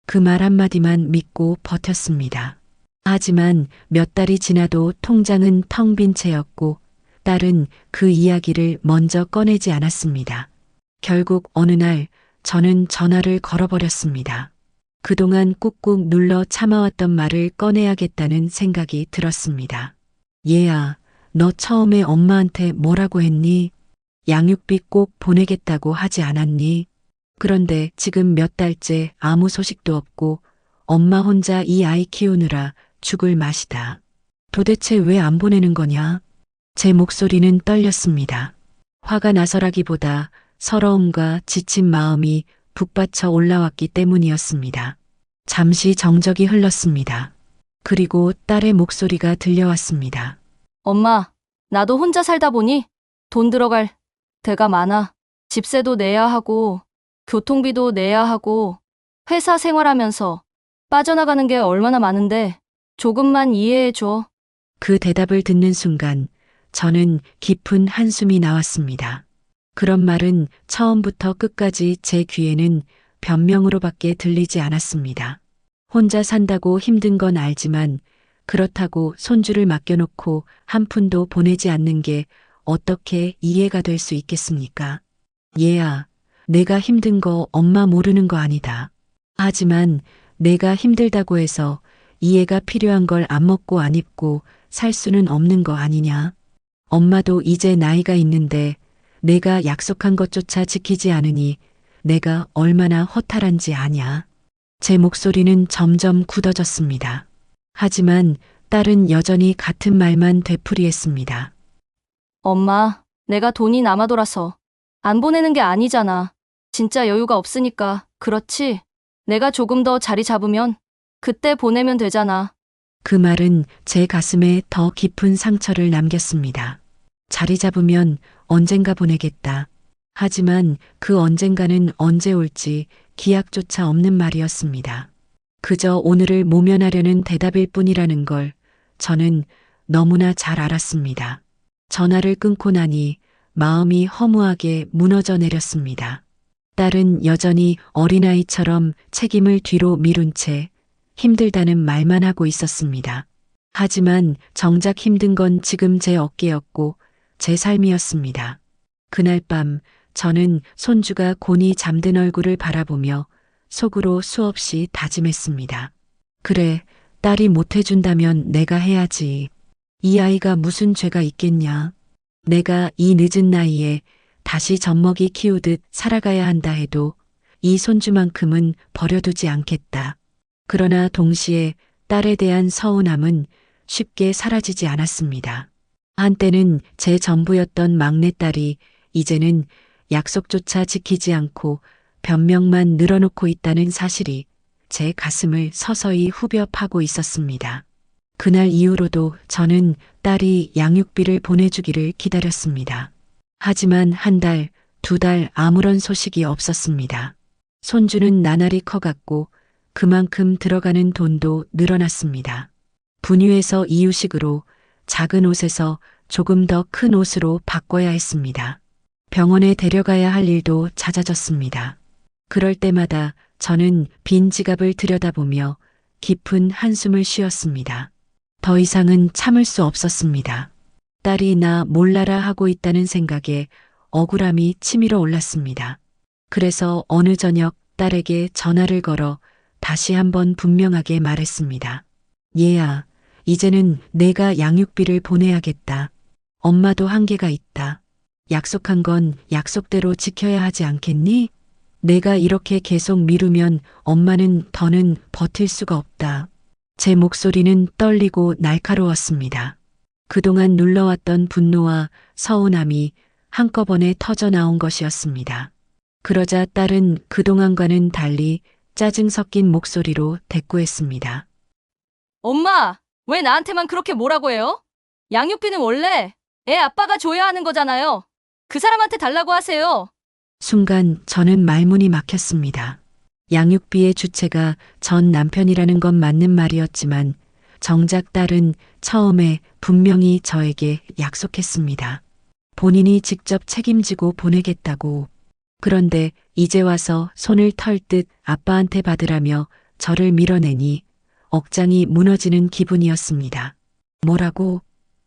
그 말 한마디만 믿고 버텼습니다. 하지만 몇 달이 지나도 통장은 텅 빈 채였고 딸은 그 이야기를 먼저 꺼내지 않았습니다. 결국 어느 날 저는 전화를 걸어버렸습니다. 그동안 꾹꾹 눌러 참아왔던 말을 꺼내야겠다는 생각이 들었습니다. 얘야, 너 처음에 엄마한테 뭐라고 했니? 양육비 꼭 보내겠다고 하지 않았니? 그런데 지금 몇 달째 아무 소식도 없고 엄마 혼자 이 아이 키우느라 죽을 맛이다. 도대체 왜 안 보내는 거냐? 제 목소리는 떨렸습니다. 화가 나서라기보다 서러움과 지친 마음이 북받쳐 올라왔기 때문이었습니다. 잠시 정적이 흘렀습니다. 그리고 딸의 목소리가 들려왔습니다. 엄마, 나도 혼자 살다 보니 돈 들어갈 데가 많아. 집세도 내야 하고, 교통비도 내야 하고, 회사 생활하면서 빠져나가는 게 얼마나 많은데 조금만 이해해 줘. 그 대답을 듣는 순간 저는 깊은 한숨이 나왔습니다. 그런 말은 처음부터 끝까지 제 귀에는 변명으로밖에 들리지 않았습니다. 혼자 산다고 힘든 건 알지만 그렇다고 손주를 맡겨놓고 한 푼도 보내지 않는 게 어떻게 이해가 될 수 있겠습니까? 얘야, 내가 힘든 거 엄마 모르는 거 아니다. 하지만 내가 힘들다고 해서 이해가 필요한 걸 안 먹고 안 입고 살 수는 없는 거 아니냐? 엄마도 이제 나이가 있는데 내가 약속한 것조차 지키지 않으니 내가 얼마나 허탈한지 아냐? 제 목소리는 점점 굳어졌습니다. 하지만 딸은 여전히 같은 말만 되풀이했습니다. 엄마, 내가 돈이 남아돌아서 안 보내는 게 아니잖아. 진짜 여유가 없으니까. 그렇지? 내가 조금 더 자리 잡으면 그때 보내면 되잖아. 그 말은 제 가슴에 더 깊은 상처를 남겼습니다. 자리 잡으면 언젠가 보내겠다. 하지만 그 언젠가는 언제 올지 기약조차 없는 말이었습니다. 그저 오늘을 모면하려는 대답일 뿐이라는 걸 저는 너무나 잘 알았습니다. 전화를 끊고 나니 마음이 허무하게 무너져 내렸습니다. 딸은 여전히 어린아이처럼 책임을 뒤로 미룬 채 힘들다는 말만 하고 있었습니다. 하지만 정작 힘든 건 지금 제 어깨였고 제 삶이었습니다. 그날 밤 저는 손주가 곤히 잠든 얼굴을 바라보며 속으로 수없이 다짐했습니다. 그래, 딸이 못해준다면 내가 해야지. 이 아이가 무슨 죄가 있겠냐. 내가 이 늦은 나이에 다시 젖먹이 키우듯 살아가야 한다 해도 이 손주만큼은 버려두지 않겠다. 그러나 동시에 딸에 대한 서운함은 쉽게 사라지지 않았습니다. 한때는 제 전부였던 막내딸이 이제는 약속조차 지키지 않고 변명만 늘어놓고 있다는 사실이 제 가슴을 서서히 후벼 파고 있었습니다. 그날 이후로도 저는 딸이 양육비를 보내주기를 기다렸습니다. 하지만 한 달, 두 달 아무런 소식이 없었습니다. 손주는 나날이 커갔고 그만큼 들어가는 돈도 늘어났습니다. 분유에서 이유식으로, 작은 옷에서 조금 더 큰 옷으로 바꿔야 했습니다. 병원에 데려가야 할 일도 잦아졌습니다. 그럴 때마다 저는 빈 지갑을 들여다보며 깊은 한숨을 쉬었습니다. 더 이상은 참을 수 없었습니다. 딸이 나 몰라라 하고 있다는 생각에 억울함이 치밀어 올랐습니다. 그래서 어느 저녁 딸에게 전화를 걸어 다시 한번 분명하게 말했습니다. 얘야, 이제는 내가 양육비를 보내야겠다. 엄마도 한계가 있다. 약속한 건 약속대로 지켜야 하지 않겠니? 내가 이렇게 계속 미루면 엄마는 더는 버틸 수가 없다. 제 목소리는 떨리고 날카로웠습니다. 그동안 눌러왔던 분노와 서운함이 한꺼번에 터져 나온 것이었습니다. 그러자 딸은 그동안과는 달리 짜증 섞인 목소리로 대꾸했습니다. 엄마, 왜 나한테만 그렇게 뭐라고 해요? 양육비는 원래 애 아빠가 줘야 하는 거잖아요. 그 사람한테 달라고 하세요. 순간 저는 말문이 막혔습니다. 양육비의 주체가 전 남편이라는 건 맞는 말이었지만 정작 딸은 처음에 분명히 저에게 약속했습니다. 본인이 직접 책임지고 보내겠다고. 그런데 이제 와서 손을 털 듯 아빠한테 받으라며 저를 밀어내니 억장이 무너지는 기분이었습니다. 뭐라고?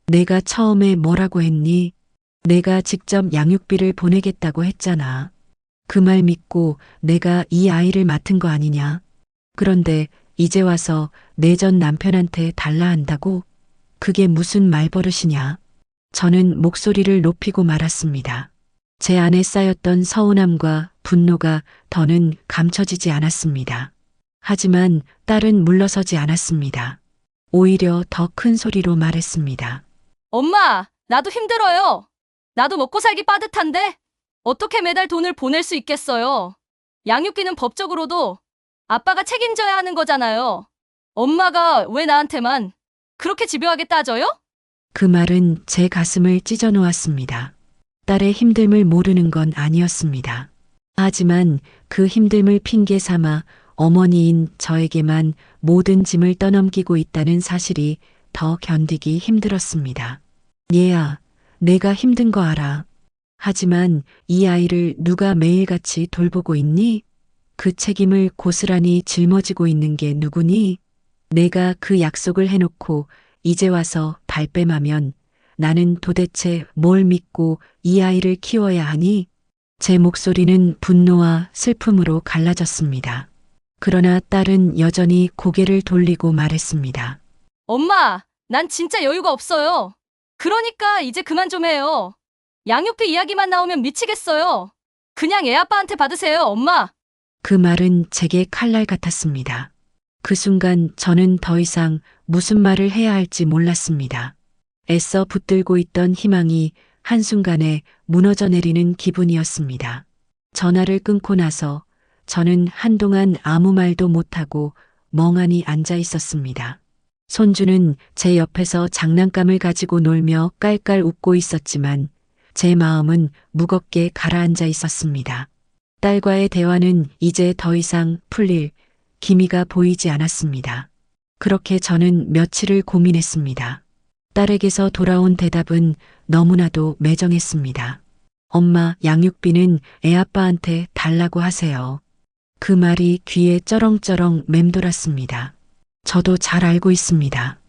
내가 처음에 뭐라고 했니? 내가 직접 양육비를 보내겠다고 했잖아. 그 말 믿고 내가 이 아이를 맡은 거 아니냐? 그런데 이제 와서 내 전 남편한테 달라 한다고? 그게 무슨 말버릇이냐? 저는 목소리를 높이고 말았습니다. 제 안에 쌓였던 서운함과 분노가 더는 감춰지지 않았습니다. 하지만 딸은 물러서지 않았습니다. 오히려 더 큰 소리로 말했습니다. 엄마, 나도 힘들어요. 나도 먹고 살기 빠듯한데 어떻게 매달 돈을 보낼 수 있겠어요? 양육비는 법적으로도 아빠가 책임져야 하는 거잖아요. 엄마가 왜 나한테만 그렇게 집요하게 따져요? 그 말은 제 가슴을 찢어 놓았습니다. 딸의 힘듦을 모르는 건 아니었습니다. 하지만 그 힘듦을 핑계 삼아 어머니인 저에게만 모든 짐을 떠넘기고 있다는 사실이 더 견디기 힘들었습니다. 얘야, 내가 힘든 거 알아. 하지만 이 아이를 누가 매일같이 돌보고 있니? 그 책임을 고스란히 짊어지고 있는 게 누구니? 내가 그 약속을 해놓고 이제 와서 발뺌하면 나는 도대체 뭘 믿고 이 아이를 키워야 하니? 제 목소리는 분노와 슬픔으로 갈라졌습니다. 그러나 딸은 여전히 고개를 돌리고 말했습니다. 엄마, 난 진짜 여유가 없어요. 그러니까 이제 그만 좀 해요. 양육비 이야기만 나오면 미치겠어요. 그냥 애 아빠한테 받으세요, 엄마. 그 말은 제게 칼날 같았습니다. 그 순간 저는 더 이상 무슨 말을 해야 할지 몰랐습니다. 애써 붙들고 있던 희망이 한순간에 무너져 내리는 기분이었습니다. 전화를 끊고 나서 저는 한동안 아무 말도 못하고 멍하니 앉아 있었습니다. 손주는 제 옆에서 장난감을 가지고 놀며 깔깔 웃고 있었지만 제 마음은 무겁게 가라앉아 있었습니다. 딸과의 대화는 이제 더 이상 풀릴 기미가 보이지 않았습니다. 그렇게 저는 며칠을 고민했습니다. 딸에게서 돌아온 대답은 너무나도 매정했습니다. 엄마, 양육비는 애아빠한테 달라고 하세요. 그 말이 귀에 쩌렁쩌렁 맴돌았습니다. 저도 잘 알고 있습니다.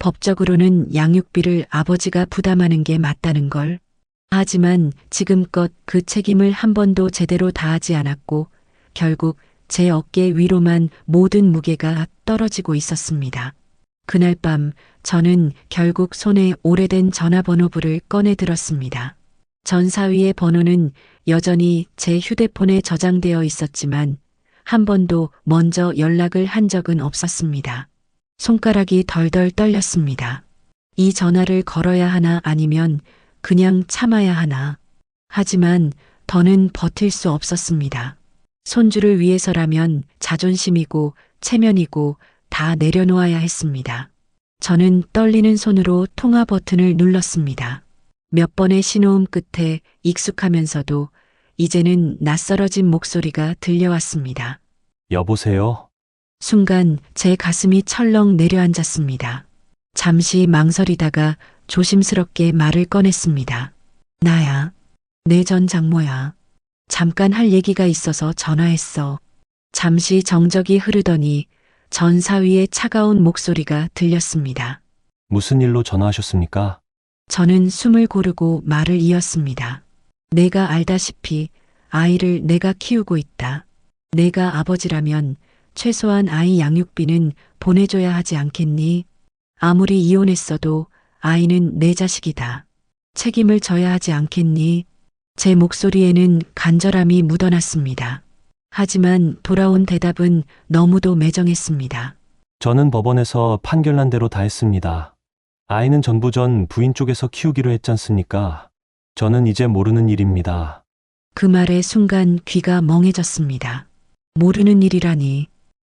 법적으로는 양육비를 아버지가 부담하는 게 맞다는 걸. 하지만 지금껏 그 책임을 한 번도 제대로 다하지 않았고 결국 제 어깨 위로만 모든 무게가 떨어지고 있었습니다. 그날 밤 저는 결국 손에 오래된 전화번호부를 꺼내 들었습니다. 전사위의 번호는 여전히 제 휴대폰에 저장되어 있었지만 한 번도 먼저 연락을 한 적은 없었습니다. 손가락이 덜덜 떨렸습니다. 이 전화를 걸어야 하나 아니면 그냥 참아야 하나. 하지만 더는 버틸 수 없었습니다. 손주를 위해서라면 자존심이고 체면이고 다 내려놓아야 했습니다. 저는 떨리는 손으로 통화 버튼을 눌렀습니다. 몇 번의 신호음 끝에 익숙하면서도 이제는 낯설어진 목소리가 들려왔습니다. 여보세요? 순간 제 가슴이 철렁 내려앉았습니다. 잠시 망설이다가 조심스럽게 말을 꺼냈습니다. 나야. 내 전 장모야. 잠깐 할 얘기가 있어서 전화했어. 잠시 정적이 흐르더니 전 사위의 차가운 목소리가 들렸습니다. 무슨 일로 전화하셨습니까? 저는 숨을 고르고 말을 이었습니다. 내가 알다시피 아이를 내가 키우고 있다. 내가 아버지라면 최소한 아이 양육비는 보내줘야 하지 않겠니? 아무리 이혼했어도 아이는 내 자식이다. 책임을 져야 하지 않겠니? 제 목소리에는 간절함이 묻어났습니다. 하지만 돌아온 대답은 너무도 매정했습니다. 저는 법원에서 판결난 대로 다 했습니다. 아이는 전부 전 부인 쪽에서 키우기로 했지 않습니까? 저는 이제 모르는 일입니다. 그 말에 순간 귀가 멍해졌습니다. 모르는 일이라니.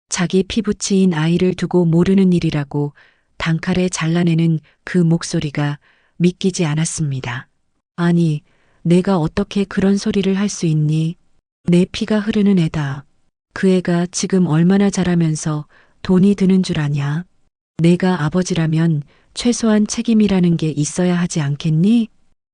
자기 피부치인 아이를 두고 모르는 일이라고 단칼에 잘라내는 그 목소리가 믿기지 않았습니다. 아니, 내가 어떻게 그런 소리를 할 수 있니? 내 피가 흐르는 애다. 그 애가 지금 얼마나 자라면서 돈이 드는 줄 아냐? 내가 아버지라면 최소한 책임이라는 게 있어야 하지 않겠니?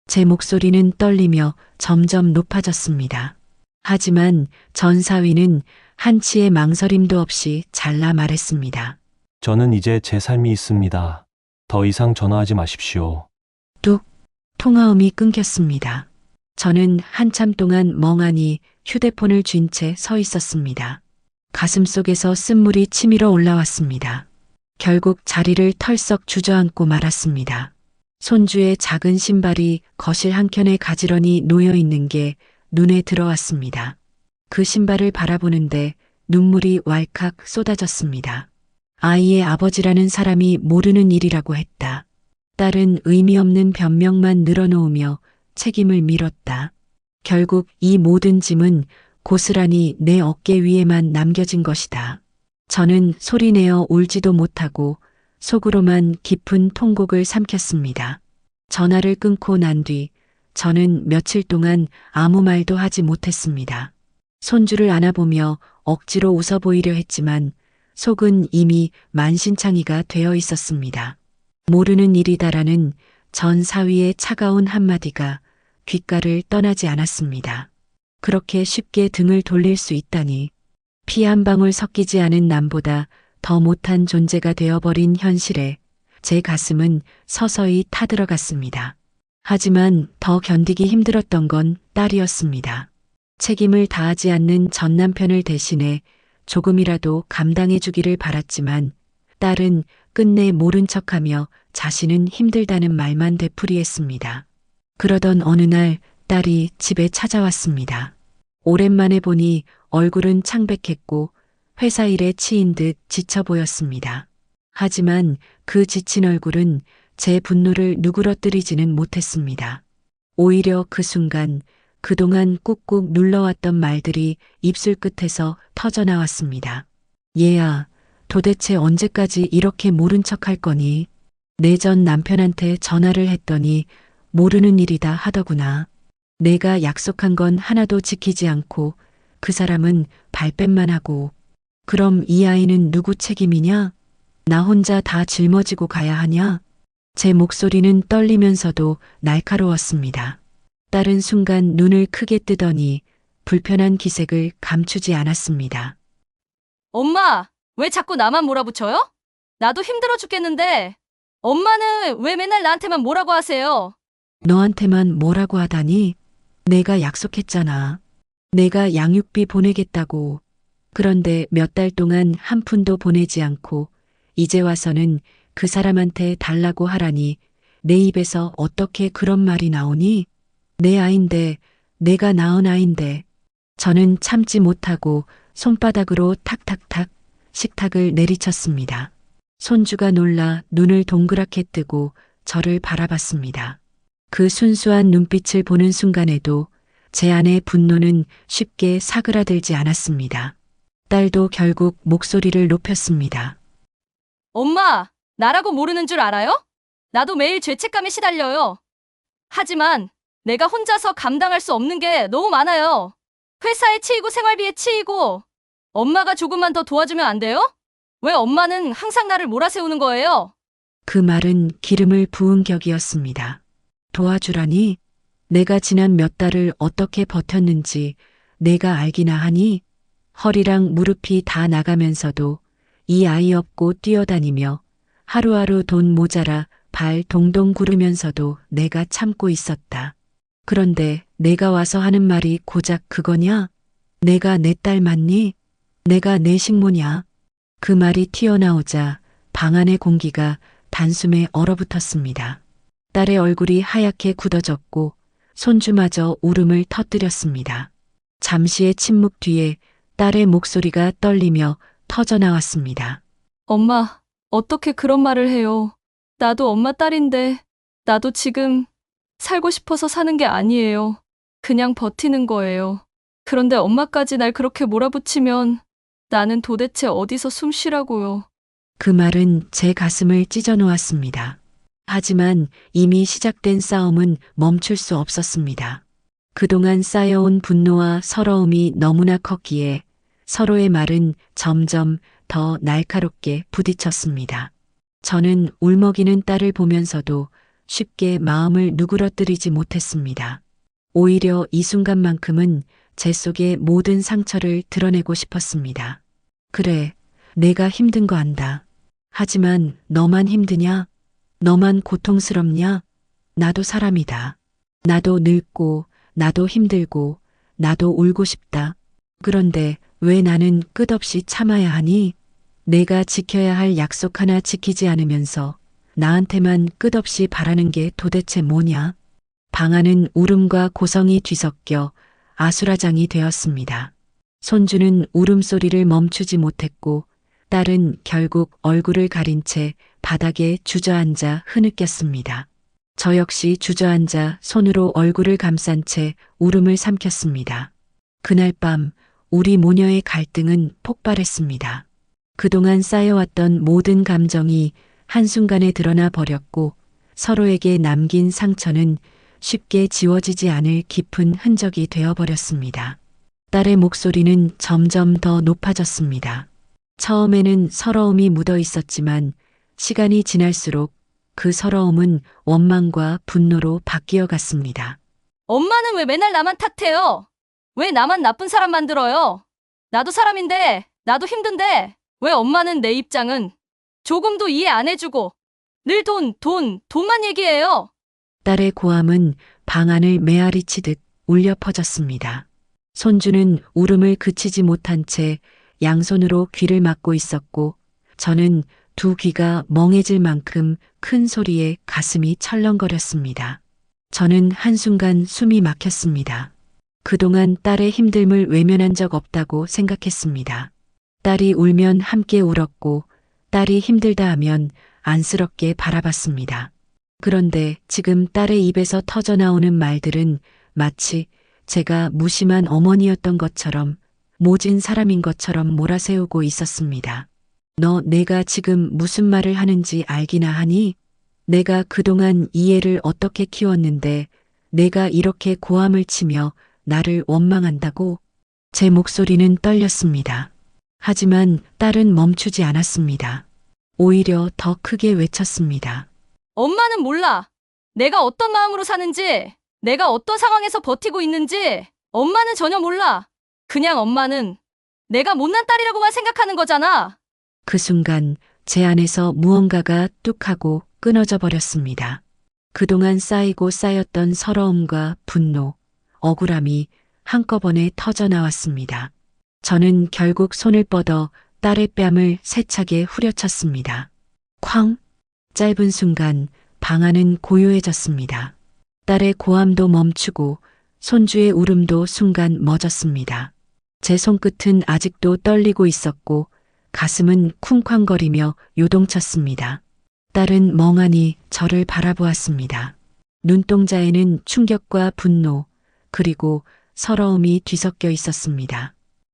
제 목소리는 떨리며 점점 높아졌습니다. 하지만 전 사위는 한치의 망설임도 없이 잘라 말했습니다. 저는 이제 제 삶이 있습니다. 더 이상 전화하지 마십시오. 뚝, 통화음이 끊겼습니다. 저는 한참 동안 멍하니 휴대폰을 쥔 채 서 있었습니다. 가슴속에서 쓴물이 치밀어 올라왔습니다. 결국 자리를 털썩 주저앉고 말았습니다. 손주의 작은 신발이 거실 한켠에 가지런히 놓여 있는 게 눈에 들어왔습니다. 그 신발을 바라보는데 눈물이 왈칵 쏟아졌습니다. 아이의 아버지라는 사람이 모르는 일이라고 했다. 딸은 의미 없는 변명만 늘어놓으며 책임을 밀었다. 결국 이 모든 짐은 고스란히 내 어깨 위에만 남겨진 것이다. 저는 소리내어 울지도 못하고 속으로만 깊은 통곡을 삼켰습니다. 전화를 끊고 난 뒤 저는 며칠 동안 아무 말도 하지 못했습니다. 손주를 안아보며 억지로 웃어 보이려 했지만 속은 이미 만신창이가 되어 있었습니다. 모르는 일이다라는 전 사위의 차가운 한마디가 귓가를 떠나지 않았습니다. 그렇게 쉽게 등을 돌릴 수 있다니. 피 한 방울 섞이지 않은 남보다 더 못한 존재가 되어버린 현실에 제 가슴은 서서히 타들어갔습니다. 하지만 더 견디기 힘들었던 건 딸이었습니다. 책임을 다하지 않는 전 남편을 대신해 조금이라도 감당해 주기를 바랐지만 딸은 끝내 모른 척하며 자신은 힘들다는 말만 되풀이했습니다. 그러던 어느 날 딸이 집에 찾아왔습니다. 오랜만에 보니 얼굴은 창백했고 회사 일에 치인 듯 지쳐 보였습니다. 하지만 그 지친 얼굴은 제 분노를 누그러뜨리지는 못했습니다. 오히려 그 순간 그동안 꾹꾹 눌러왔던 말들이 입술 끝에서 터져나왔습니다. 얘야, 도대체 언제까지 이렇게 모른 척 할 거니? 내 전 남편한테 전화를 했더니 모르는 일이다 하더구나. 내가 약속한 건 하나도 지키지 않고 그 사람은 발뺌만 하고. 그럼 이 아이는 누구 책임이냐? 나 혼자 다 짊어지고 가야 하냐? 제 목소리는 떨리면서도 날카로웠습니다. 딸은 순간 눈을 크게 뜨더니 불편한 기색을 감추지 않았습니다. 엄마, 왜 자꾸 나만 몰아붙여요? 나도 힘들어 죽겠는데 엄마는 왜 맨날 나한테만 뭐라고 하세요? 너한테만 뭐라고 하다니? 내가 약속했잖아. 내가 양육비 보내겠다고. 그런데 몇 달 동안 한 푼도 보내지 않고 이제 와서는 그 사람한테 달라고 하라니 내 입에서 어떻게 그런 말이 나오니? 내 아인데, 내가 낳은 아인데. 저는 참지 못하고 손바닥으로 탁탁탁 식탁을 내리쳤습니다. 손주가 놀라 눈을 동그랗게 뜨고 저를 바라봤습니다. 그 순수한 눈빛을 보는 순간에도 제 안의 분노는 쉽게 사그라들지 않았습니다. 딸도 결국 목소리를 높였습니다. 엄마, 나라고 모르는 줄 알아요? 나도 매일 죄책감에 시달려요. 하지만 내가 혼자서 감당할 수 없는 게 너무 많아요. 회사에 치이고 생활비에 치이고 엄마가 조금만 더 도와주면 안 돼요? 왜 엄마는 항상 나를 몰아세우는 거예요? 그 말은 기름을 부은 격이었습니다. 도와주라니? 내가 지난 몇 달을 어떻게 버텼는지 내가 알기나 하니? 허리랑 무릎이 다 나가면서도 이 아이 업고 뛰어다니며 하루하루 돈 모자라 발 동동 구르면서도 내가 참고 있었다. 그런데 내가 와서 하는 말이 고작 그거냐? 내가 내 딸 맞니? 내가 내 식모냐? 그 말이 튀어나오자 방 안의 공기가 단숨에 얼어붙었습니다. 딸의 얼굴이 하얗게 굳어졌고 손주마저 울음을 터뜨렸습니다. 잠시의 침묵 뒤에 딸의 목소리가 떨리며 터져나왔습니다. 엄마, 어떻게 그런 말을 해요? 나도 엄마 딸인데 나도 지금 살고 싶어서 사는 게 아니에요. 그냥 버티는 거예요. 그런데 엄마까지 날 그렇게 몰아붙이면 나는 도대체 어디서 숨 쉬라고요. 그 말은 제 가슴을 찢어 놓았습니다. 하지만 이미 시작된 싸움은 멈출 수 없었습니다. 그동안 쌓여온 분노와 서러움이 너무나 컸기에 서로의 말은 점점 더 날카롭게 부딪혔습니다. 저는 울먹이는 딸을 보면서도 쉽게 마음을 누그러뜨리지 못했습니다. 오히려 이 순간만큼은 제 속의 모든 상처를 드러내고 싶었습니다. 그래, 내가 힘든 거 안다. 하지만 너만 힘드냐? 너만 고통스럽냐? 나도 사람이다. 나도 늙고, 나도 힘들고, 나도 울고 싶다. 그런데 왜 나는 끝없이 참아야 하니? 내가 지켜야 할 약속 하나 지키지 않으면서 나한테만 끝없이 바라는 게 도대체 뭐냐? 방 안은 울음과 고성이 뒤섞여 아수라장이 되었습니다. 손주는 울음소리를 멈추지 못했고 딸은 결국 얼굴을 가린 채 바닥에 주저앉아 흐느꼈습니다. 저 역시 주저앉아 손으로 얼굴을 감싼 채 울음을 삼켰습니다. 그날 밤 우리 모녀의 갈등은 폭발했습니다. 그동안 쌓여왔던 모든 감정이 한순간에 드러나 버렸고 서로에게 남긴 상처는 쉽게 지워지지 않을 깊은 흔적이 되어버렸습니다. 딸의 목소리는 점점 더 높아졌습니다. 처음에는 서러움이 묻어 있었지만 시간이 지날수록 그 서러움은 원망과 분노로 바뀌어 갔습니다. 엄마는 왜 맨날 나만 탓해요? 왜 나만 나쁜 사람 만들어요? 나도 사람인데, 나도 힘든데, 왜 엄마는 내 입장은 조금도 이해 안 해주고 늘 돈만 얘기해요? 딸의 고함은 방 안을 메아리치듯 울려 퍼졌습니다. 손주는 울음을 그치지 못한 채 양손으로 귀를 막고 있었고 저는 두 귀가 멍해질 만큼 큰 소리에 가슴이 철렁거렸습니다. 저는 한순간 숨이 막혔습니다. 그동안 딸의 힘듦을 외면한 적 없다고 생각했습니다. 딸이 울면 함께 울었고 딸이 힘들다 하면 안쓰럽게 바라봤습니다. 그런데 지금 딸의 입에서 터져나오는 말들은 마치 제가 무심한 어머니였던 것처럼 모진 사람인 것처럼 몰아세우고 있었습니다. 너 내가 지금 무슨 말을 하는지 알기나 하니? 내가 그동안 이 애를 어떻게 키웠는데 내가 이렇게 고함을 치며 나를 원망한다고? 제 목소리는 떨렸습니다. 하지만 딸은 멈추지 않았습니다. 오히려 더 크게 외쳤습니다. 엄마는 몰라. 내가 어떤 마음으로 사는지, 내가 어떤 상황에서 버티고 있는지 엄마는 전혀 몰라. 그냥 엄마는 내가 못난 딸이라고만 생각하는 거잖아. 그 순간 제 안에서 무언가가 뚝 하고 끊어져 버렸습니다. 그동안 쌓이고 쌓였던 서러움과 분노, 억울함이 한꺼번에 터져 나왔습니다. 저는 결국 손을 뻗어 딸의 뺨을 세차게 후려쳤습니다. 쾅! 짧은 순간 방 안은 고요해졌습니다. 딸의 고함도 멈추고 손주의 울음도 순간 멎었습니다. 제 손끝은 아직도 떨리고 있었고 가슴은 쿵쾅거리며 요동쳤습니다. 딸은 멍하니 저를 바라보았습니다. 눈동자에는 충격과 분노 그리고 서러움이 뒤섞여 있었습니다.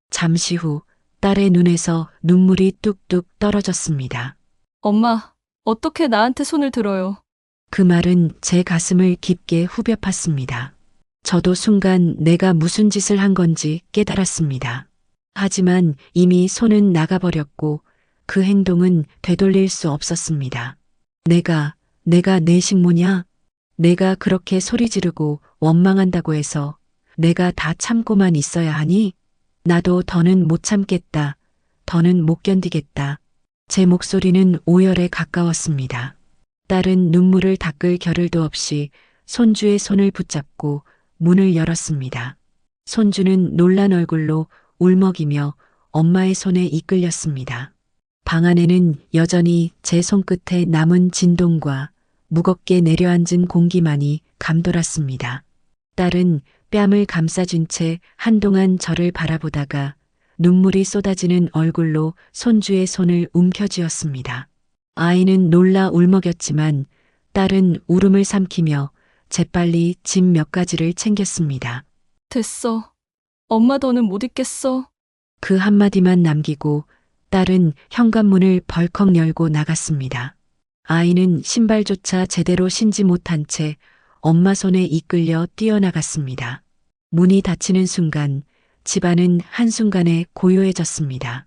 잠시 후 딸의 눈에서 눈물이 뚝뚝 떨어졌습니다. 엄마, 어떻게 나한테 손을 들어요? 그 말은 제 가슴을 깊게 후벼 팠습니다. 저도 순간 내가 무슨 짓을 한 건지 깨달았습니다. 하지만 이미 손은 나가버렸고 그 행동은 되돌릴 수 없었습니다. 내가 내 식모냐? 내가 그렇게 소리 지르고 원망한다고 해서 내가 다 참고만 있어야 하니? 나도 더는 못 참겠다. 더는 못 견디겠다. 제 목소리는 오열에 가까웠습니다. 딸은 눈물을 닦을 겨를도 없이 손주의 손을 붙잡고 문을 열었습니다. 손주는 놀란 얼굴로 울먹이며 엄마의 손에 이끌렸습니다. 방 안에는 여전히 제 손끝에 남은 진동과 무겁게 내려앉은 공기만이 감돌았습니다. 딸은 뺨을 감싸준 채 한동안 저를 바라보다가 눈물이 쏟아지는 얼굴로 손주의 손을 움켜쥐었습니다. 아이는 놀라 울먹였지만 딸은 울음을 삼키며 재빨리 짐 몇 가지를 챙겼습니다. 됐어. 엄마 더는 못 있겠어. 그 한마디만 남기고 딸은 현관문을 벌컥 열고 나갔습니다. 아이는 신발조차 제대로 신지 못한 채 엄마 손에 이끌려 뛰어나갔습니다. 문이 닫히는 순간 집안은 한순간에 고요해졌습니다.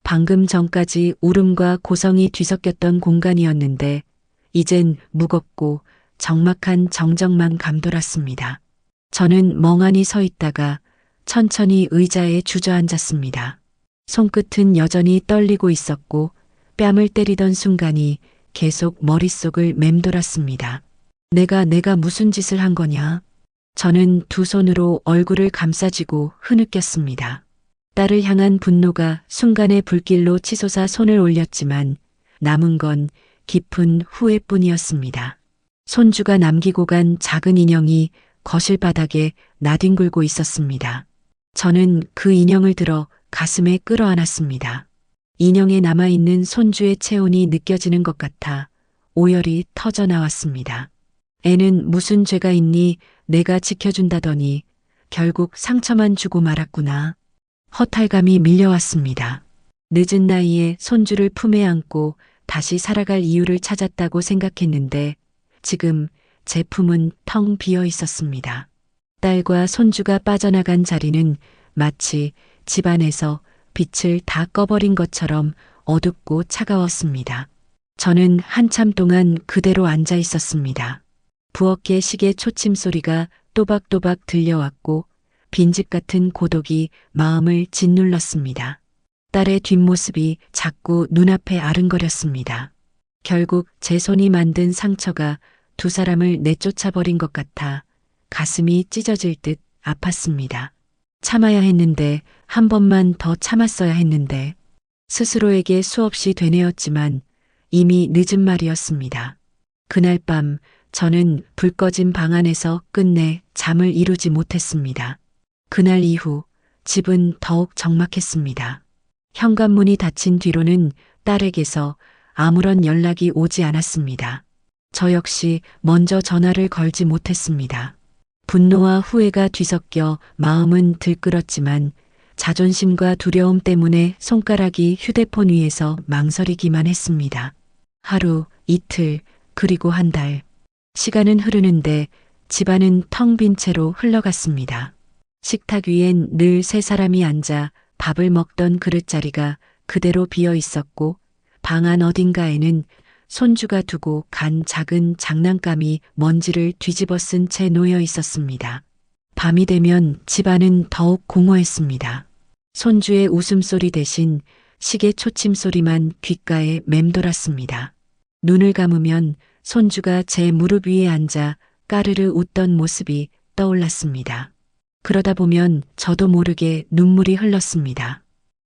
방금 전까지 울음과 고성이 뒤섞였던 공간이었는데 이젠 무겁고 적막한 정적만 감돌았습니다. 저는 멍하니 서 있다가 천천히 의자에 주저앉았습니다. 손끝은 여전히 떨리고 있었고 뺨을 때리던 순간이 계속 머릿속을 맴돌았습니다. 내가 무슨 짓을 한 거냐? 저는 두 손으로 얼굴을 감싸쥐고 흐느꼈습니다. 딸을 향한 분노가 순간의 불길로 치솟아 손을 올렸지만 남은 건 깊은 후회뿐이었습니다. 손주가 남기고 간 작은 인형이 거실 바닥에 나뒹굴고 있었습니다. 저는 그 인형을 들어 가슴에 끌어안았습니다. 인형에 남아있는 손주의 체온이 느껴지는 것 같아 오열이 터져 나왔습니다. 애는 무슨 죄가 있니? 내가 지켜준다더니 결국 상처만 주고 말았구나. 허탈감이 밀려왔습니다. 늦은 나이에 손주를 품에 안고 다시 살아갈 이유를 찾았다고 생각했는데 지금 제 품은 텅 비어 있었습니다. 딸과 손주가 빠져나간 자리는 마치 집안에서 빛을 다 꺼버린 것처럼 어둡고 차가웠습니다. 저는 한참 동안 그대로 앉아 있었습니다. 부엌의 시계 초침 소리가 또박또박 들려왔고 빈집 같은 고독이 마음을 짓눌렀습니다. 딸의 뒷모습이 자꾸 눈앞에 아른거렸습니다. 결국 제 손이 만든 상처가 두 사람을 내쫓아버린 것 같아 가슴이 찢어질 듯 아팠습니다. 참아야 했는데 한 번만 더 참았어야 했는데 스스로에게 수없이 되뇌었지만 이미 늦은 말이었습니다. 그날 밤 저는 불 꺼진 방 안에서 끝내 잠을 이루지 못했습니다. 그날 이후 집은 더욱 적막했습니다. 현관문이 닫힌 뒤로는 딸에게서 아무런 연락이 오지 않았습니다. 저 역시 먼저 전화를 걸지 못했습니다. 분노와 후회가 뒤섞여 마음은 들끓었지만 자존심과 두려움 때문에 손가락이 휴대폰 위에서 망설이기만 했습니다. 하루, 이틀, 그리고 한 달. 시간은 흐르는데 집안은 텅 빈 채로 흘러갔습니다. 식탁 위엔 늘 세 사람이 앉아 밥을 먹던 그릇자리가 그대로 비어 있었고 방 안 어딘가에는 손주가 두고 간 작은 장난감이 먼지를 뒤집어 쓴 채 놓여 있었습니다. 밤이 되면 집안은 더욱 공허했습니다. 손주의 웃음소리 대신 시계 초침 소리만 귓가에 맴돌았습니다. 눈을 감으면 손주가 제 무릎 위에 앉아 까르르 웃던 모습이 떠올랐습니다. 그러다 보면 저도 모르게 눈물이 흘렀습니다.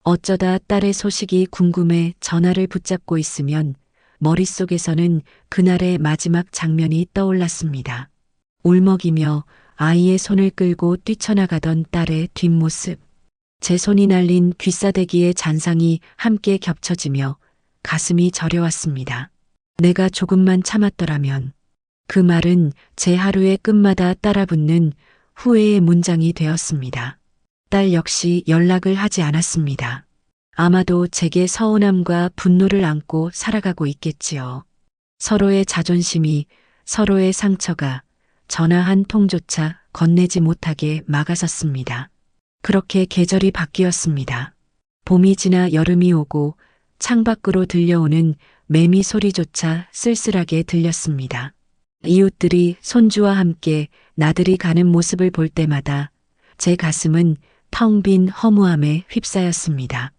어쩌다 딸의 소식이 궁금해 전화를 붙잡고 있으면 머릿속에서는 그날의 마지막 장면이 떠올랐습니다. 울먹이며 아이의 손을 끌고 뛰쳐나가던 딸의 뒷모습. 제 손이 날린 귀싸대기의 잔상이 함께 겹쳐지며 가슴이 저려왔습니다. 내가 조금만 참았더라면. 그 말은 제 하루의 끝마다 따라붙는 후회의 문장이 되었습니다. 딸 역시 연락을 하지 않았습니다. 아마도 제게 서운함과 분노를 안고 살아가고 있겠지요. 서로의 자존심이, 서로의 상처가 전화 한 통조차 건네지 못하게 막아섰습니다. 그렇게 계절이 바뀌었습니다. 봄이 지나 여름이 오고 창밖으로 들려오는 매미 소리조차 쓸쓸하게 들렸습니다. 이웃들이 손주와 함께 나들이 가는 모습을 볼 때마다 제 가슴은 텅 빈 허무함에 휩싸였습니다.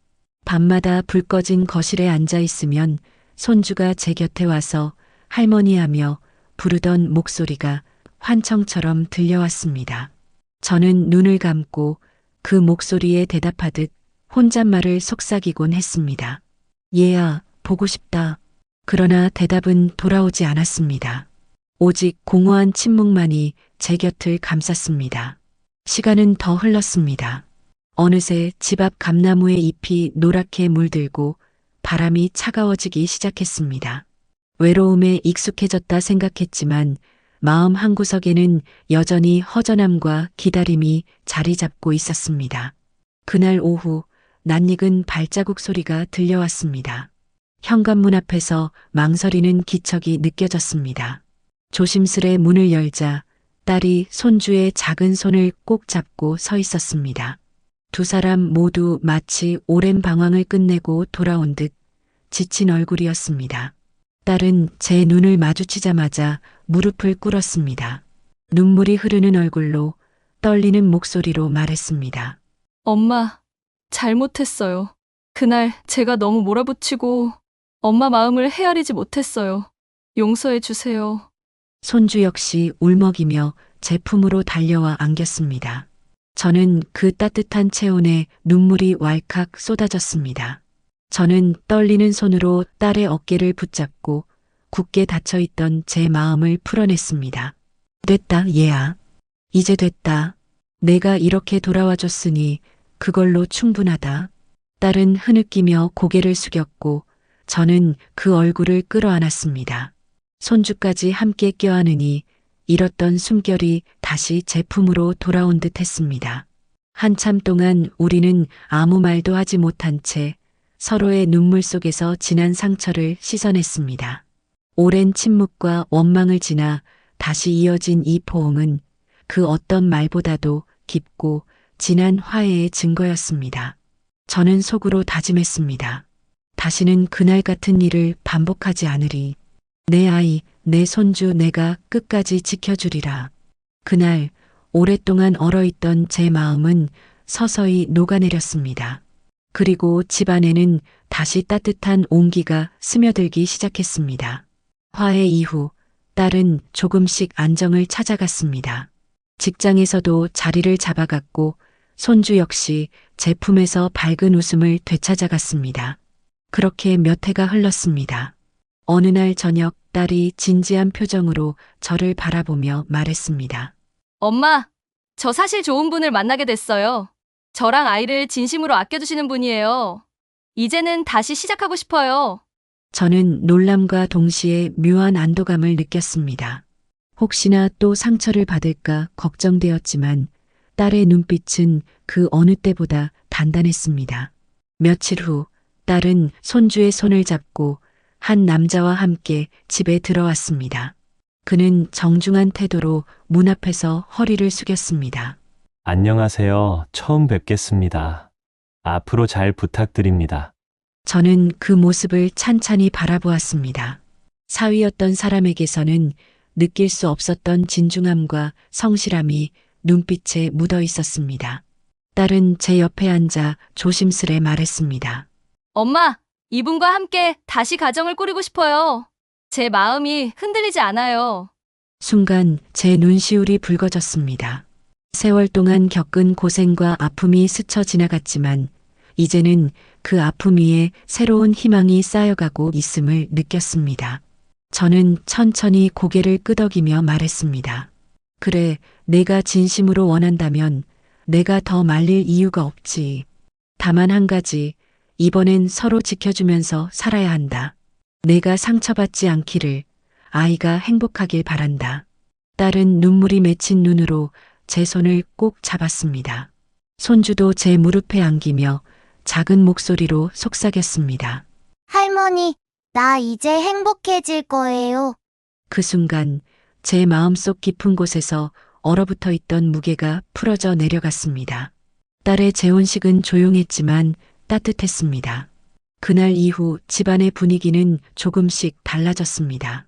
밤마다 불 꺼진 거실에 앉아 있으면 손주가 제 곁에 와서 할머니 하며 부르던 목소리가 환청처럼 들려왔습니다. 저는 눈을 감고 그 목소리에 대답하듯 혼잣말을 속삭이곤 했습니다. 얘야, 보고 싶다. 그러나 대답은 돌아오지 않았습니다. 오직 공허한 침묵만이 제 곁을 감쌌습니다. 시간은 더 흘렀습니다. 어느새 집 앞 감나무의 잎이 노랗게 물들고 바람이 차가워지기 시작했습니다. 외로움에 익숙해졌다 생각했지만 마음 한구석에는 여전히 허전함과 기다림이 자리 잡고 있었습니다. 그날 오후 낯익은 발자국 소리가 들려왔습니다. 현관문 앞에서 망설이는 기척이 느껴졌습니다. 조심스레 문을 열자 딸이 손주의 작은 손을 꼭 잡고 서 있었습니다. 두 사람 모두 마치 오랜 방황을 끝내고 돌아온 듯 지친 얼굴이었습니다. 딸은 제 눈을 마주치자마자 무릎을 꿇었습니다. 눈물이 흐르는 얼굴로 떨리는 목소리로 말했습니다. 엄마, 잘못했어요. 그날 제가 너무 몰아붙이고 엄마 마음을 헤아리지 못했어요. 용서해 주세요. 손주 역시 울먹이며 제 품으로 달려와 안겼습니다. 저는 그 따뜻한 체온에 눈물이 왈칵 쏟아졌습니다. 저는 떨리는 손으로 딸의 어깨를 붙잡고 굳게 닫혀있던 제 마음을 풀어냈습니다. 됐다, 얘야. 이제 됐다. 내가 이렇게 돌아와줬으니 그걸로 충분하다. 딸은 흐느끼며 고개를 숙였고 저는 그 얼굴을 끌어안았습니다. 손주까지 함께 껴안으니 잃었던 숨결이 다시 제 품으로 돌아온 듯 했습니다. 한참 동안 우리는 아무 말도 하지 못한 채 서로의 눈물 속에서 지난 상처를 씻어냈습니다. 오랜 침묵과 원망을 지나 다시 이어진 이 포옹은 그 어떤 말보다도 깊고 진한 화해의 증거였습니다. 저는 속으로 다짐했습니다. 다시는 그날 같은 일을 반복하지 않으리. 내 아이, 내 손주 내가 끝까지 지켜주리라. 그날 오랫동안 얼어있던 제 마음은 서서히 녹아내렸습니다. 그리고 집안에는 다시 따뜻한 온기가 스며들기 시작했습니다. 화해 이후 딸은 조금씩 안정을 찾아갔습니다. 직장에서도 자리를 잡아갔고 손주 역시 제 품에서 밝은 웃음을 되찾아갔습니다. 그렇게 몇 해가 흘렀습니다. 어느 날 저녁 딸이 진지한 표정으로 저를 바라보며 말했습니다. 엄마, 저 사실 좋은 분을 만나게 됐어요. 저랑 아이를 진심으로 아껴주시는 분이에요. 이제는 다시 시작하고 싶어요. 저는 놀람과 동시에 묘한 안도감을 느꼈습니다. 혹시나 또 상처를 받을까 걱정되었지만 딸의 눈빛은 그 어느 때보다 단단했습니다. 며칠 후 딸은 손주의 손을 잡고 한 남자와 함께 집에 들어왔습니다. 그는 정중한 태도로 문 앞에서 허리를 숙였습니다. 안녕하세요. 처음 뵙겠습니다. 앞으로 잘 부탁드립니다. 저는 그 모습을 찬찬히 바라보았습니다. 사위였던 사람에게서는 느낄 수 없었던 진중함과 성실함이 눈빛에 묻어 있었습니다. 딸은 제 옆에 앉아 조심스레 말했습니다. 엄마, 이분과 함께 다시 가정을 꾸리고 싶어요. 제 마음이 흔들리지 않아요. 순간 제 눈시울이 붉어졌습니다. 세월 동안 겪은 고생과 아픔이 스쳐 지나갔지만 이제는 그 아픔 위에 새로운 희망이 쌓여가고 있음을 느꼈습니다. 저는 천천히 고개를 끄덕이며 말했습니다. 그래, 내가 진심으로 원한다면 내가 더 말릴 이유가 없지. 다만 한 가지, 이번엔 서로 지켜주면서 살아야 한다. 내가 상처받지 않기를, 아이가 행복하길 바란다. 딸은 눈물이 맺힌 눈으로 제 손을 꼭 잡았습니다. 손주도 제 무릎에 안기며 작은 목소리로 속삭였습니다. 할머니, 나 이제 행복해질 거예요. 그 순간 제 마음속 깊은 곳에서 얼어붙어 있던 무게가 풀어져 내려갔습니다. 딸의 재혼식은 조용했지만 따뜻했습니다. 그날 이후 집안의 분위기는 조금씩 달라졌습니다.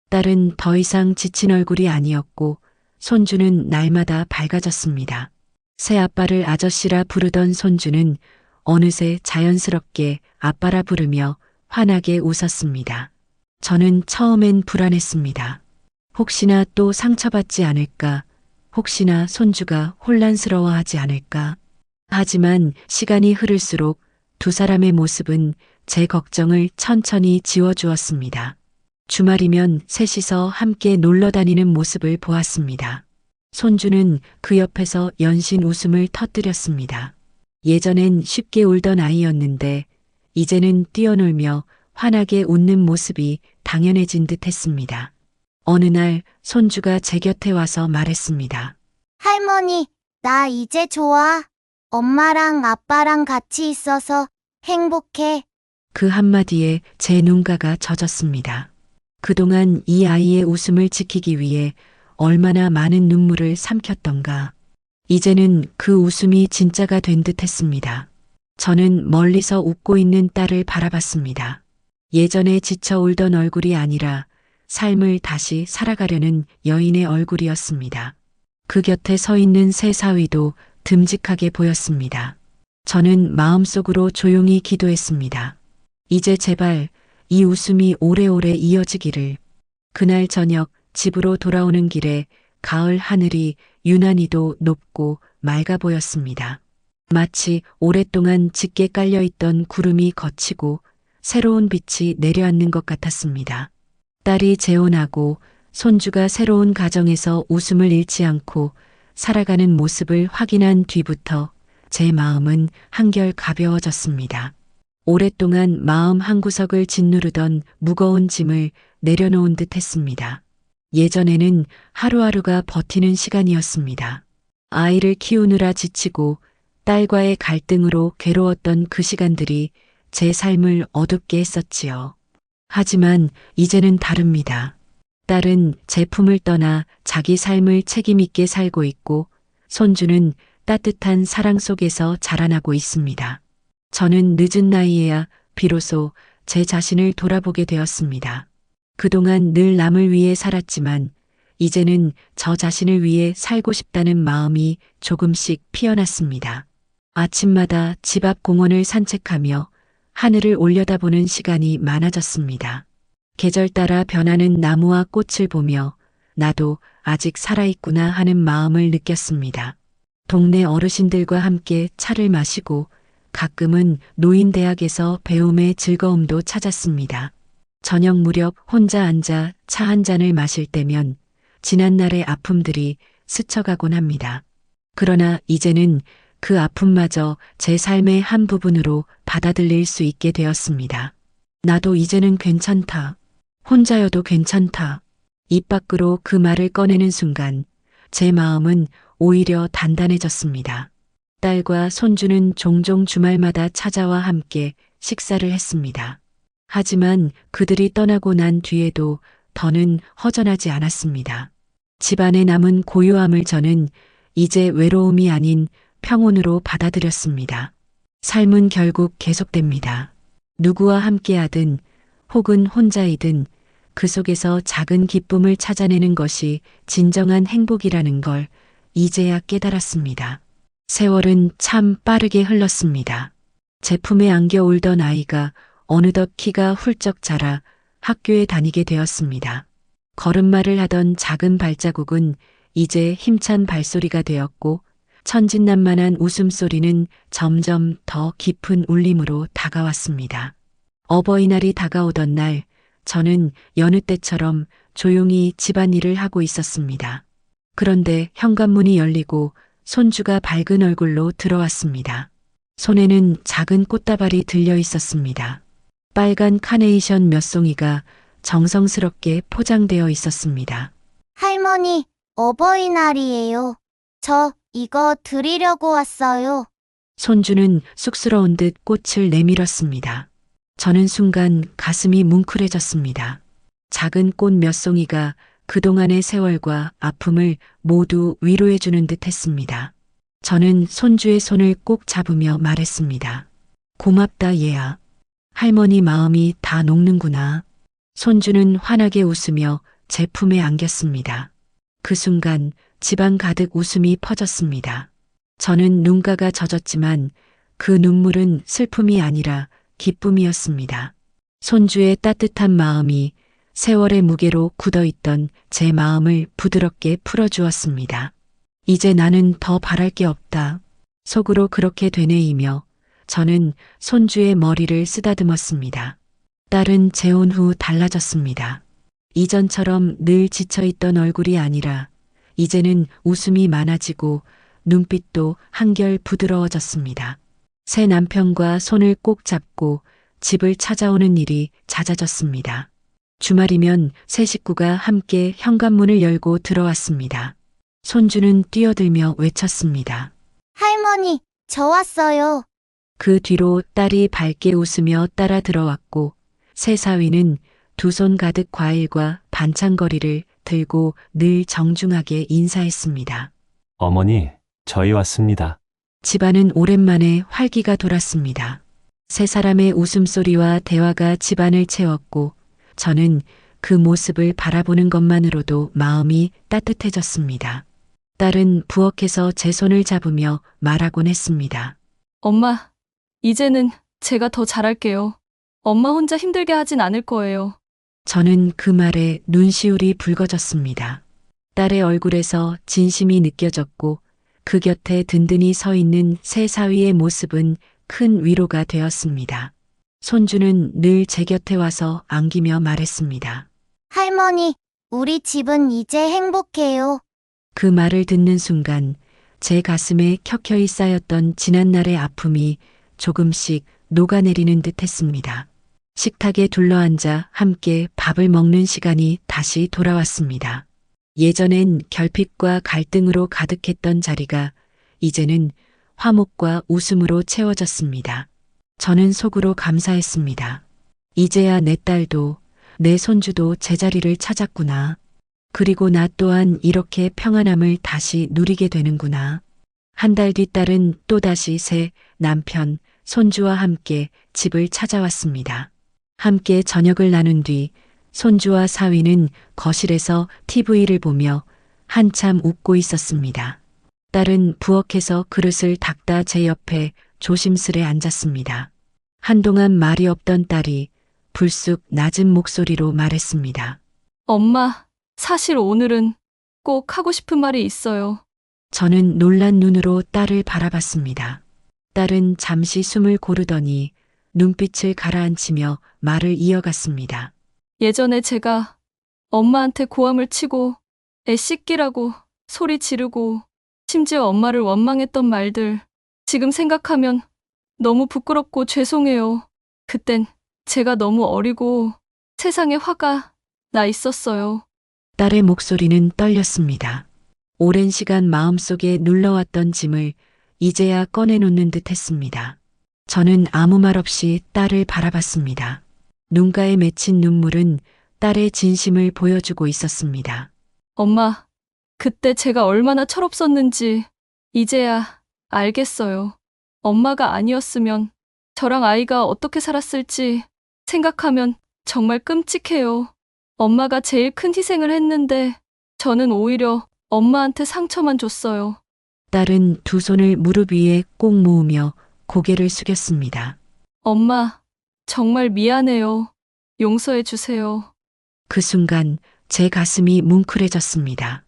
딸은 더 이상 지친 얼굴이 아니었고 손주는 날마다 밝아졌습니다. 새 아빠를 아저씨라 부르던 손주는 어느새 자연스럽게 아빠라 부르며 환하게 웃었습니다. 저는 처음엔 불안했습니다. 혹시나 또 상처받지 않을까, 혹시나 손주가 혼란스러워하지 않을까. 하지만 시간이 흐를수록 두 사람의 모습은 제 걱정을 천천히 지워주었습니다. 주말이면 셋이서 함께 놀러 다니는 모습을 보았습니다. 손주는 그 옆에서 연신 웃음을 터뜨렸습니다. 예전엔 쉽게 울던 아이였는데 이제는 뛰어놀며 환하게 웃는 모습이 당연해진 듯 했습니다. 어느 날 손주가 제 곁에 와서 말했습니다. 할머니, 나 이제 좋아. 엄마랑 아빠랑 같이 있어서 행복해. 그 한마디에 제 눈가가 젖었습니다. 그동안 이 아이의 웃음을 지키기 위해 얼마나 많은 눈물을 삼켰던가. 이제는 그 웃음이 진짜가 된 듯 했습니다. 저는 멀리서 웃고 있는 딸을 바라봤습니다. 예전에 지쳐 울던 얼굴이 아니라 삶을 다시 살아가려는 여인의 얼굴이었습니다. 그 곁에 서 있는 새 사위도 듬직하게 보였습니다. 저는 마음속으로 조용히 기도했습니다. 이제 제발 이 웃음이 오래오래 이어지기를. 그날 저녁 집으로 돌아오는 길에 가을 하늘이 유난히도 높고 맑아 보였습니다. 마치 오랫동안 짙게 깔려있던 구름이 걷히고 새로운 빛이 내려앉는 것 같았습니다. 딸이 재혼하고 손주가 새로운 가정에서 웃음을 잃지 않고 살아가는 모습을 확인한 뒤부터 제 마음은 한결 가벼워졌습니다. 오랫동안 마음 한구석을 짓누르던 무거운 짐을 내려놓은 듯 했습니다. 예전에는 하루하루가 버티는 시간이었습니다. 아이를 키우느라 지치고 딸과의 갈등으로 괴로웠던 그 시간들이 제 삶을 어둡게 했었지요. 하지만 이제는 다릅니다. 딸은 제품을 떠나 자기 삶을 책임있게 살고 있고 손주는 따뜻한 사랑 속에서 자라나고 있습니다. 저는 늦은 나이에야 비로소 제 자신을 돌아보게 되었습니다. 그동안 늘 남을 위해 살았지만 이제는 저 자신을 위해 살고 싶다는 마음이 조금씩 피어났습니다. 아침마다 집 앞 공원을 산책하며 하늘을 올려다보는 시간이 많아졌습니다. 계절 따라 변하는 나무와 꽃을 보며 나도 아직 살아있구나 하는 마음을 느꼈습니다. 동네 어르신들과 함께 차를 마시고 가끔은 노인대학에서 배움의 즐거움도 찾았습니다. 저녁 무렵 혼자 앉아 차 한 잔을 마실 때면 지난날의 아픔들이 스쳐가곤 합니다. 그러나 이제는 그 아픔마저 제 삶의 한 부분으로 받아들일 수 있게 되었습니다. 나도 이제는 괜찮다. 혼자여도 괜찮다. 입 밖으로 그 말을 꺼내는 순간 제 마음은 오히려 단단해졌습니다. 딸과 손주는 종종 주말마다 찾아와 함께 식사를 했습니다. 하지만 그들이 떠나고 난 뒤에도 더는 허전하지 않았습니다. 집안에 남은 고요함을 저는 이제 외로움이 아닌 평온으로 받아들였습니다. 삶은 결국 계속됩니다. 누구와 함께하든 혹은 혼자이든 그 속에서 작은 기쁨을 찾아내는 것이 진정한 행복이라는 걸 이제야 깨달았습니다. 세월은 참 빠르게 흘렀습니다. 제품에 안겨 울던 아이가 어느덧 키가 훌쩍 자라 학교에 다니게 되었습니다. 걸음마를 하던 작은 발자국은 이제 힘찬 발소리가 되었고 천진난만한 웃음소리는 점점 더 깊은 울림으로 다가왔습니다. 어버이날이 다가오던 날 저는 여느 때처럼 조용히 집안일을 하고 있었습니다. 그런데 현관문이 열리고 손주가 밝은 얼굴로 들어왔습니다. 손에는 작은 꽃다발이 들려 있었습니다. 빨간 카네이션 몇 송이가 정성스럽게 포장되어 있었습니다. 할머니, 어버이날이에요. 저 이거 드리려고 왔어요. 손주는 쑥스러운 듯 꽃을 내밀었습니다. 저는 순간 가슴이 뭉클해졌습니다. 작은 꽃 몇 송이가 그동안의 세월과 아픔을 모두 위로해주는 듯 했습니다. 저는 손주의 손을 꼭 잡으며 말했습니다. 고맙다 얘야. 할머니 마음이 다 녹는구나. 손주는 환하게 웃으며 제 품에 안겼습니다. 그 순간 집안 가득 웃음이 퍼졌습니다. 저는 눈가가 젖었지만 그 눈물은 슬픔이 아니라 기쁨이었습니다. 손주의 따뜻한 마음이 세월의 무게로 굳어있던 제 마음을 부드럽게 풀어주었습니다. 이제 나는 더 바랄 게 없다. 속으로 그렇게 되뇌이며 저는 손주의 머리를 쓰다듬었습니다. 딸은 재혼 후 달라졌습니다. 이전처럼 늘 지쳐있던 얼굴이 아니라 이제는 웃음이 많아지고 눈빛도 한결 부드러워졌습니다. 새 남편과 손을 꼭 잡고 집을 찾아오는 일이 잦아졌습니다. 주말이면 새 식구가 함께 현관문을 열고 들어왔습니다. 손주는 뛰어들며 외쳤습니다. 할머니, 저 왔어요. 그 뒤로 딸이 밝게 웃으며 따라 들어왔고 새 사위는 두 손 가득 과일과 반찬거리를 들고 늘 정중하게 인사했습니다. 어머니, 저희 왔습니다. 집안은 오랜만에 활기가 돌았습니다. 세 사람의 웃음소리와 대화가 집안을 채웠고 저는 그 모습을 바라보는 것만으로도 마음이 따뜻해졌습니다. 딸은 부엌에서 제 손을 잡으며 말하곤 했습니다. 엄마, 이제는 제가 더 잘할게요. 엄마 혼자 힘들게 하진 않을 거예요. 저는 그 말에 눈시울이 붉어졌습니다. 딸의 얼굴에서 진심이 느껴졌고 그 곁에 든든히 서 있는 새 사위의 모습은 큰 위로가 되었습니다. 손주는 늘 제 곁에 와서 안기며 말했습니다. 할머니, 우리 집은 이제 행복해요. 그 말을 듣는 순간 제 가슴에 켜켜이 쌓였던 지난날의 아픔이 조금씩 녹아내리는 듯 했습니다. 식탁에 둘러앉아 함께 밥을 먹는 시간이 다시 돌아왔습니다. 예전엔 결핍과 갈등으로 가득했던 자리가 이제는 화목과 웃음으로 채워졌습니다. 저는 속으로 감사했습니다. 이제야 내 딸도 내 손주도 제자리를 찾았구나. 그리고 나 또한 이렇게 평안함을 다시 누리게 되는구나. 한 달 뒤 딸은 또다시 새 남편, 손주와 함께 집을 찾아왔습니다. 함께 저녁을 나눈 뒤 손주와 사위는 거실에서 TV를 보며 한참 웃고 있었습니다. 딸은 부엌에서 그릇을 닦다 제 옆에 조심스레 앉았습니다. 한동안 말이 없던 딸이 불쑥 낮은 목소리로 말했습니다. 엄마, 사실 오늘은 꼭 하고 싶은 말이 있어요. 저는 놀란 눈으로 딸을 바라봤습니다. 딸은 잠시 숨을 고르더니 눈빛을 가라앉히며 말을 이어갔습니다. 예전에 제가 엄마한테 고함을 치고 애 씻기라고 소리 지르고 심지어 엄마를 원망했던 말들 지금 생각하면 너무 부끄럽고 죄송해요. 그땐 제가 너무 어리고 세상에 화가 나 있었어요. 딸의 목소리는 떨렸습니다. 오랜 시간 마음속에 눌러왔던 짐을 이제야 꺼내놓는 듯 했습니다. 저는 아무 말 없이 딸을 바라봤습니다. 눈가에 맺힌 눈물은 딸의 진심을 보여주고 있었습니다. 엄마, 그때 제가 얼마나 철없었는지 이제야 알겠어요. 엄마가 아니었으면 저랑 아이가 어떻게 살았을지 생각하면 정말 끔찍해요. 엄마가 제일 큰 희생을 했는데 저는 오히려 엄마한테 상처만 줬어요. 딸은 두 손을 무릎 위에 꼭 모으며 고개를 숙였습니다. 엄마, 정말 미안해요. 용서해 주세요. 그 순간 제 가슴이 뭉클해졌습니다.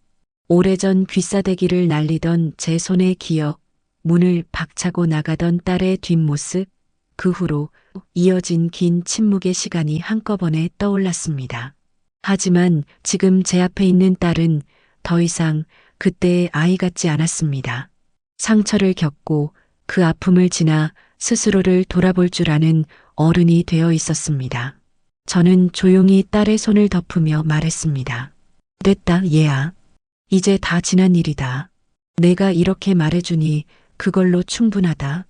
오래전 귀싸대기를 날리던 제 손의 기억, 문을 박차고 나가던 딸의 뒷모습, 그 후로 이어진 긴 침묵의 시간이 한꺼번에 떠올랐습니다. 하지만 지금 제 앞에 있는 딸은 더 이상 그때의 아이 같지 않았습니다. 상처를 겪고 그 아픔을 지나 스스로를 돌아볼 줄 아는 어른이 되어 있었습니다. 저는 조용히 딸의 손을 덮으며 말했습니다. 됐다, 얘야. 이제 다 지난 일이다. 내가 이렇게 말해주니 그걸로 충분하다.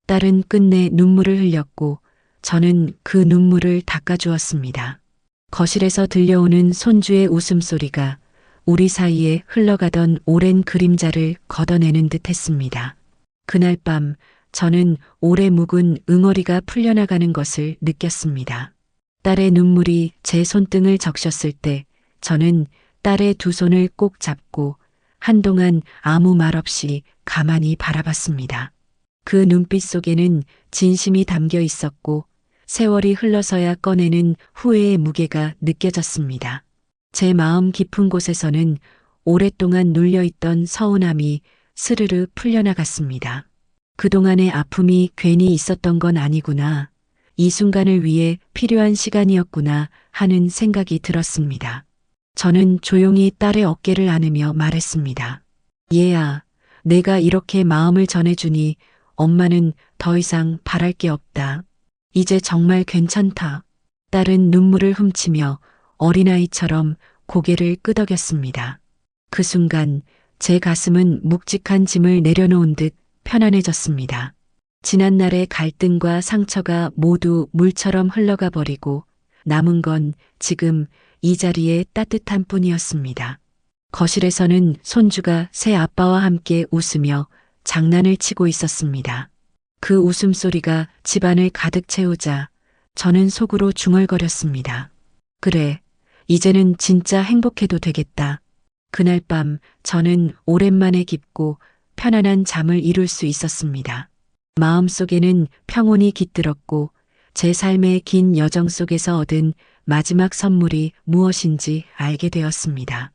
딸은 끝내 눈물을 흘렸고 저는 그 눈물을 닦아주었습니다. 거실에서 들려오는 손주의 웃음소리가 우리 사이에 흘러가던 오랜 그림자를 걷어내는 듯 했습니다. 그날 밤 저는 오래 묵은 응어리가 풀려나가는 것을 느꼈습니다. 딸의 눈물이 제 손등을 적셨을 때 저는 딸의 두 손을 꼭 잡고 한동안 아무 말 없이 가만히 바라봤습니다. 그 눈빛 속에는 진심이 담겨 있었고 세월이 흘러서야 꺼내는 후회의 무게가 느껴졌습니다. 제 마음 깊은 곳에서는 오랫동안 눌려있던 서운함이 스르르 풀려나갔습니다. 그동안의 아픔이 괜히 있었던 건 아니구나. 이 순간을 위해 필요한 시간이었구나 하는 생각이 들었습니다. 저는 조용히 딸의 어깨를 안으며 말했습니다. 얘야, 내가 이렇게 마음을 전해주니 엄마는 더 이상 바랄 게 없다. 이제 정말 괜찮다. 딸은 눈물을 훔치며 어린아이처럼 고개를 끄덕였습니다. 그 순간 제 가슴은 묵직한 짐을 내려놓은 듯 편안해졌습니다. 지난날의 갈등과 상처가 모두 물처럼 흘러가 버리고 남은 건 지금 이 자리에 따뜻한 뿐이었습니다. 거실에서는 손주가 새 아빠와 함께 웃으며 장난을 치고 있었습니다. 그 웃음소리가 집안을 가득 채우자 저는 속으로 중얼거렸습니다. 그래, 이제는 진짜 행복해도 되겠다. 그날 밤 저는 오랜만에 깊고 편안한 잠을 이룰 수 있었습니다. 마음속에는 평온이 깃들었고 제 삶의 긴 여정 속에서 얻은 마지막 선물이 무엇인지 알게 되었습니다.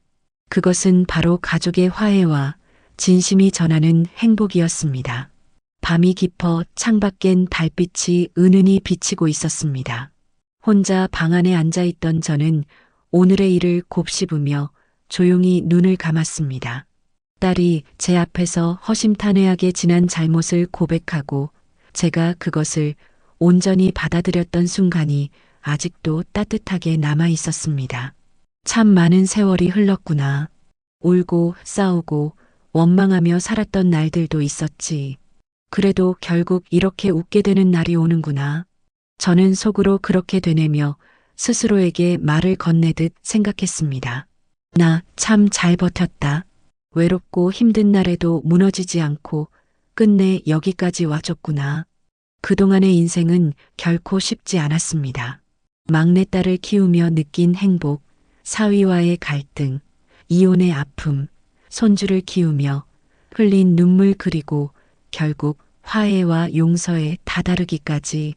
그것은 바로 가족의 화해와 진심이 전하는 행복이었습니다. 밤이 깊어 창밖엔 달빛이 은은히 비치고 있었습니다. 혼자 방 안에 앉아 있던 저는 오늘의 일을 곱씹으며 조용히 눈을 감았습니다. 딸이 제 앞에서 허심탄회하게 지난 잘못을 고백하고 제가 그것을 온전히 받아들였던 순간이 아직도 따뜻하게 남아 있었습니다. 참 많은 세월이 흘렀구나. 울고 싸우고 원망하며 살았던 날들도 있었지. 그래도 결국 이렇게 웃게 되는 날이 오는구나. 저는 속으로 그렇게 되뇌며 스스로에게 말을 건네듯 생각했습니다. 나 참 잘 버텼다. 외롭고 힘든 날에도 무너지지 않고 끝내 여기까지 와줬구나. 그동안의 인생은 결코 쉽지 않았습니다. 막내딸을 키우며 느낀 행복, 사위와의 갈등, 이혼의 아픔, 손주를 키우며 흘린 눈물 그리고 결국 화해와 용서에 다다르기까지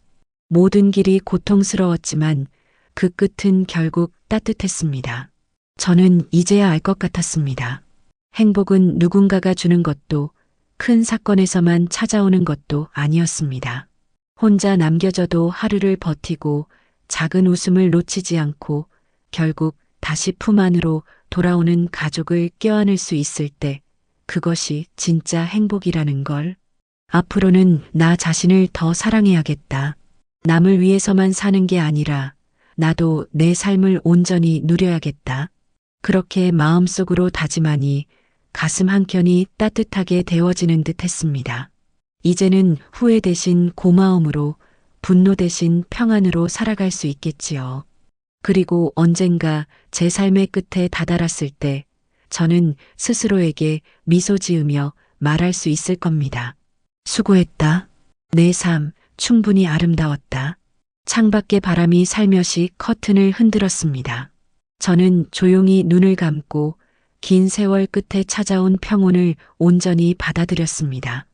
모든 길이 고통스러웠지만 그 끝은 결국 따뜻했습니다. 저는 이제야 알 것 같았습니다. 행복은 누군가가 주는 것도 큰 사건에서만 찾아오는 것도 아니었습니다. 혼자 남겨져도 하루를 버티고 작은 웃음을 놓치지 않고 결국 다시 품 안으로 돌아오는 가족을 껴안을 수 있을 때 그것이 진짜 행복이라는 걸. 앞으로는 나 자신을 더 사랑해야겠다. 남을 위해서만 사는 게 아니라 나도 내 삶을 온전히 누려야겠다. 그렇게 마음속으로 다짐하니 가슴 한켠이 따뜻하게 데워지는 듯 했습니다. 이제는 후회 대신 고마움으로, 분노 대신 평안으로 살아갈 수 있겠지요. 그리고 언젠가 제 삶의 끝에 다다랐을 때 저는 스스로에게 미소 지으며 말할 수 있을 겁니다. 수고했다. 내 삶 충분히 아름다웠다. 창밖의 바람이 살며시 커튼을 흔들었습니다. 저는 조용히 눈을 감고 긴 세월 끝에 찾아온 평온을 온전히 받아들였습니다.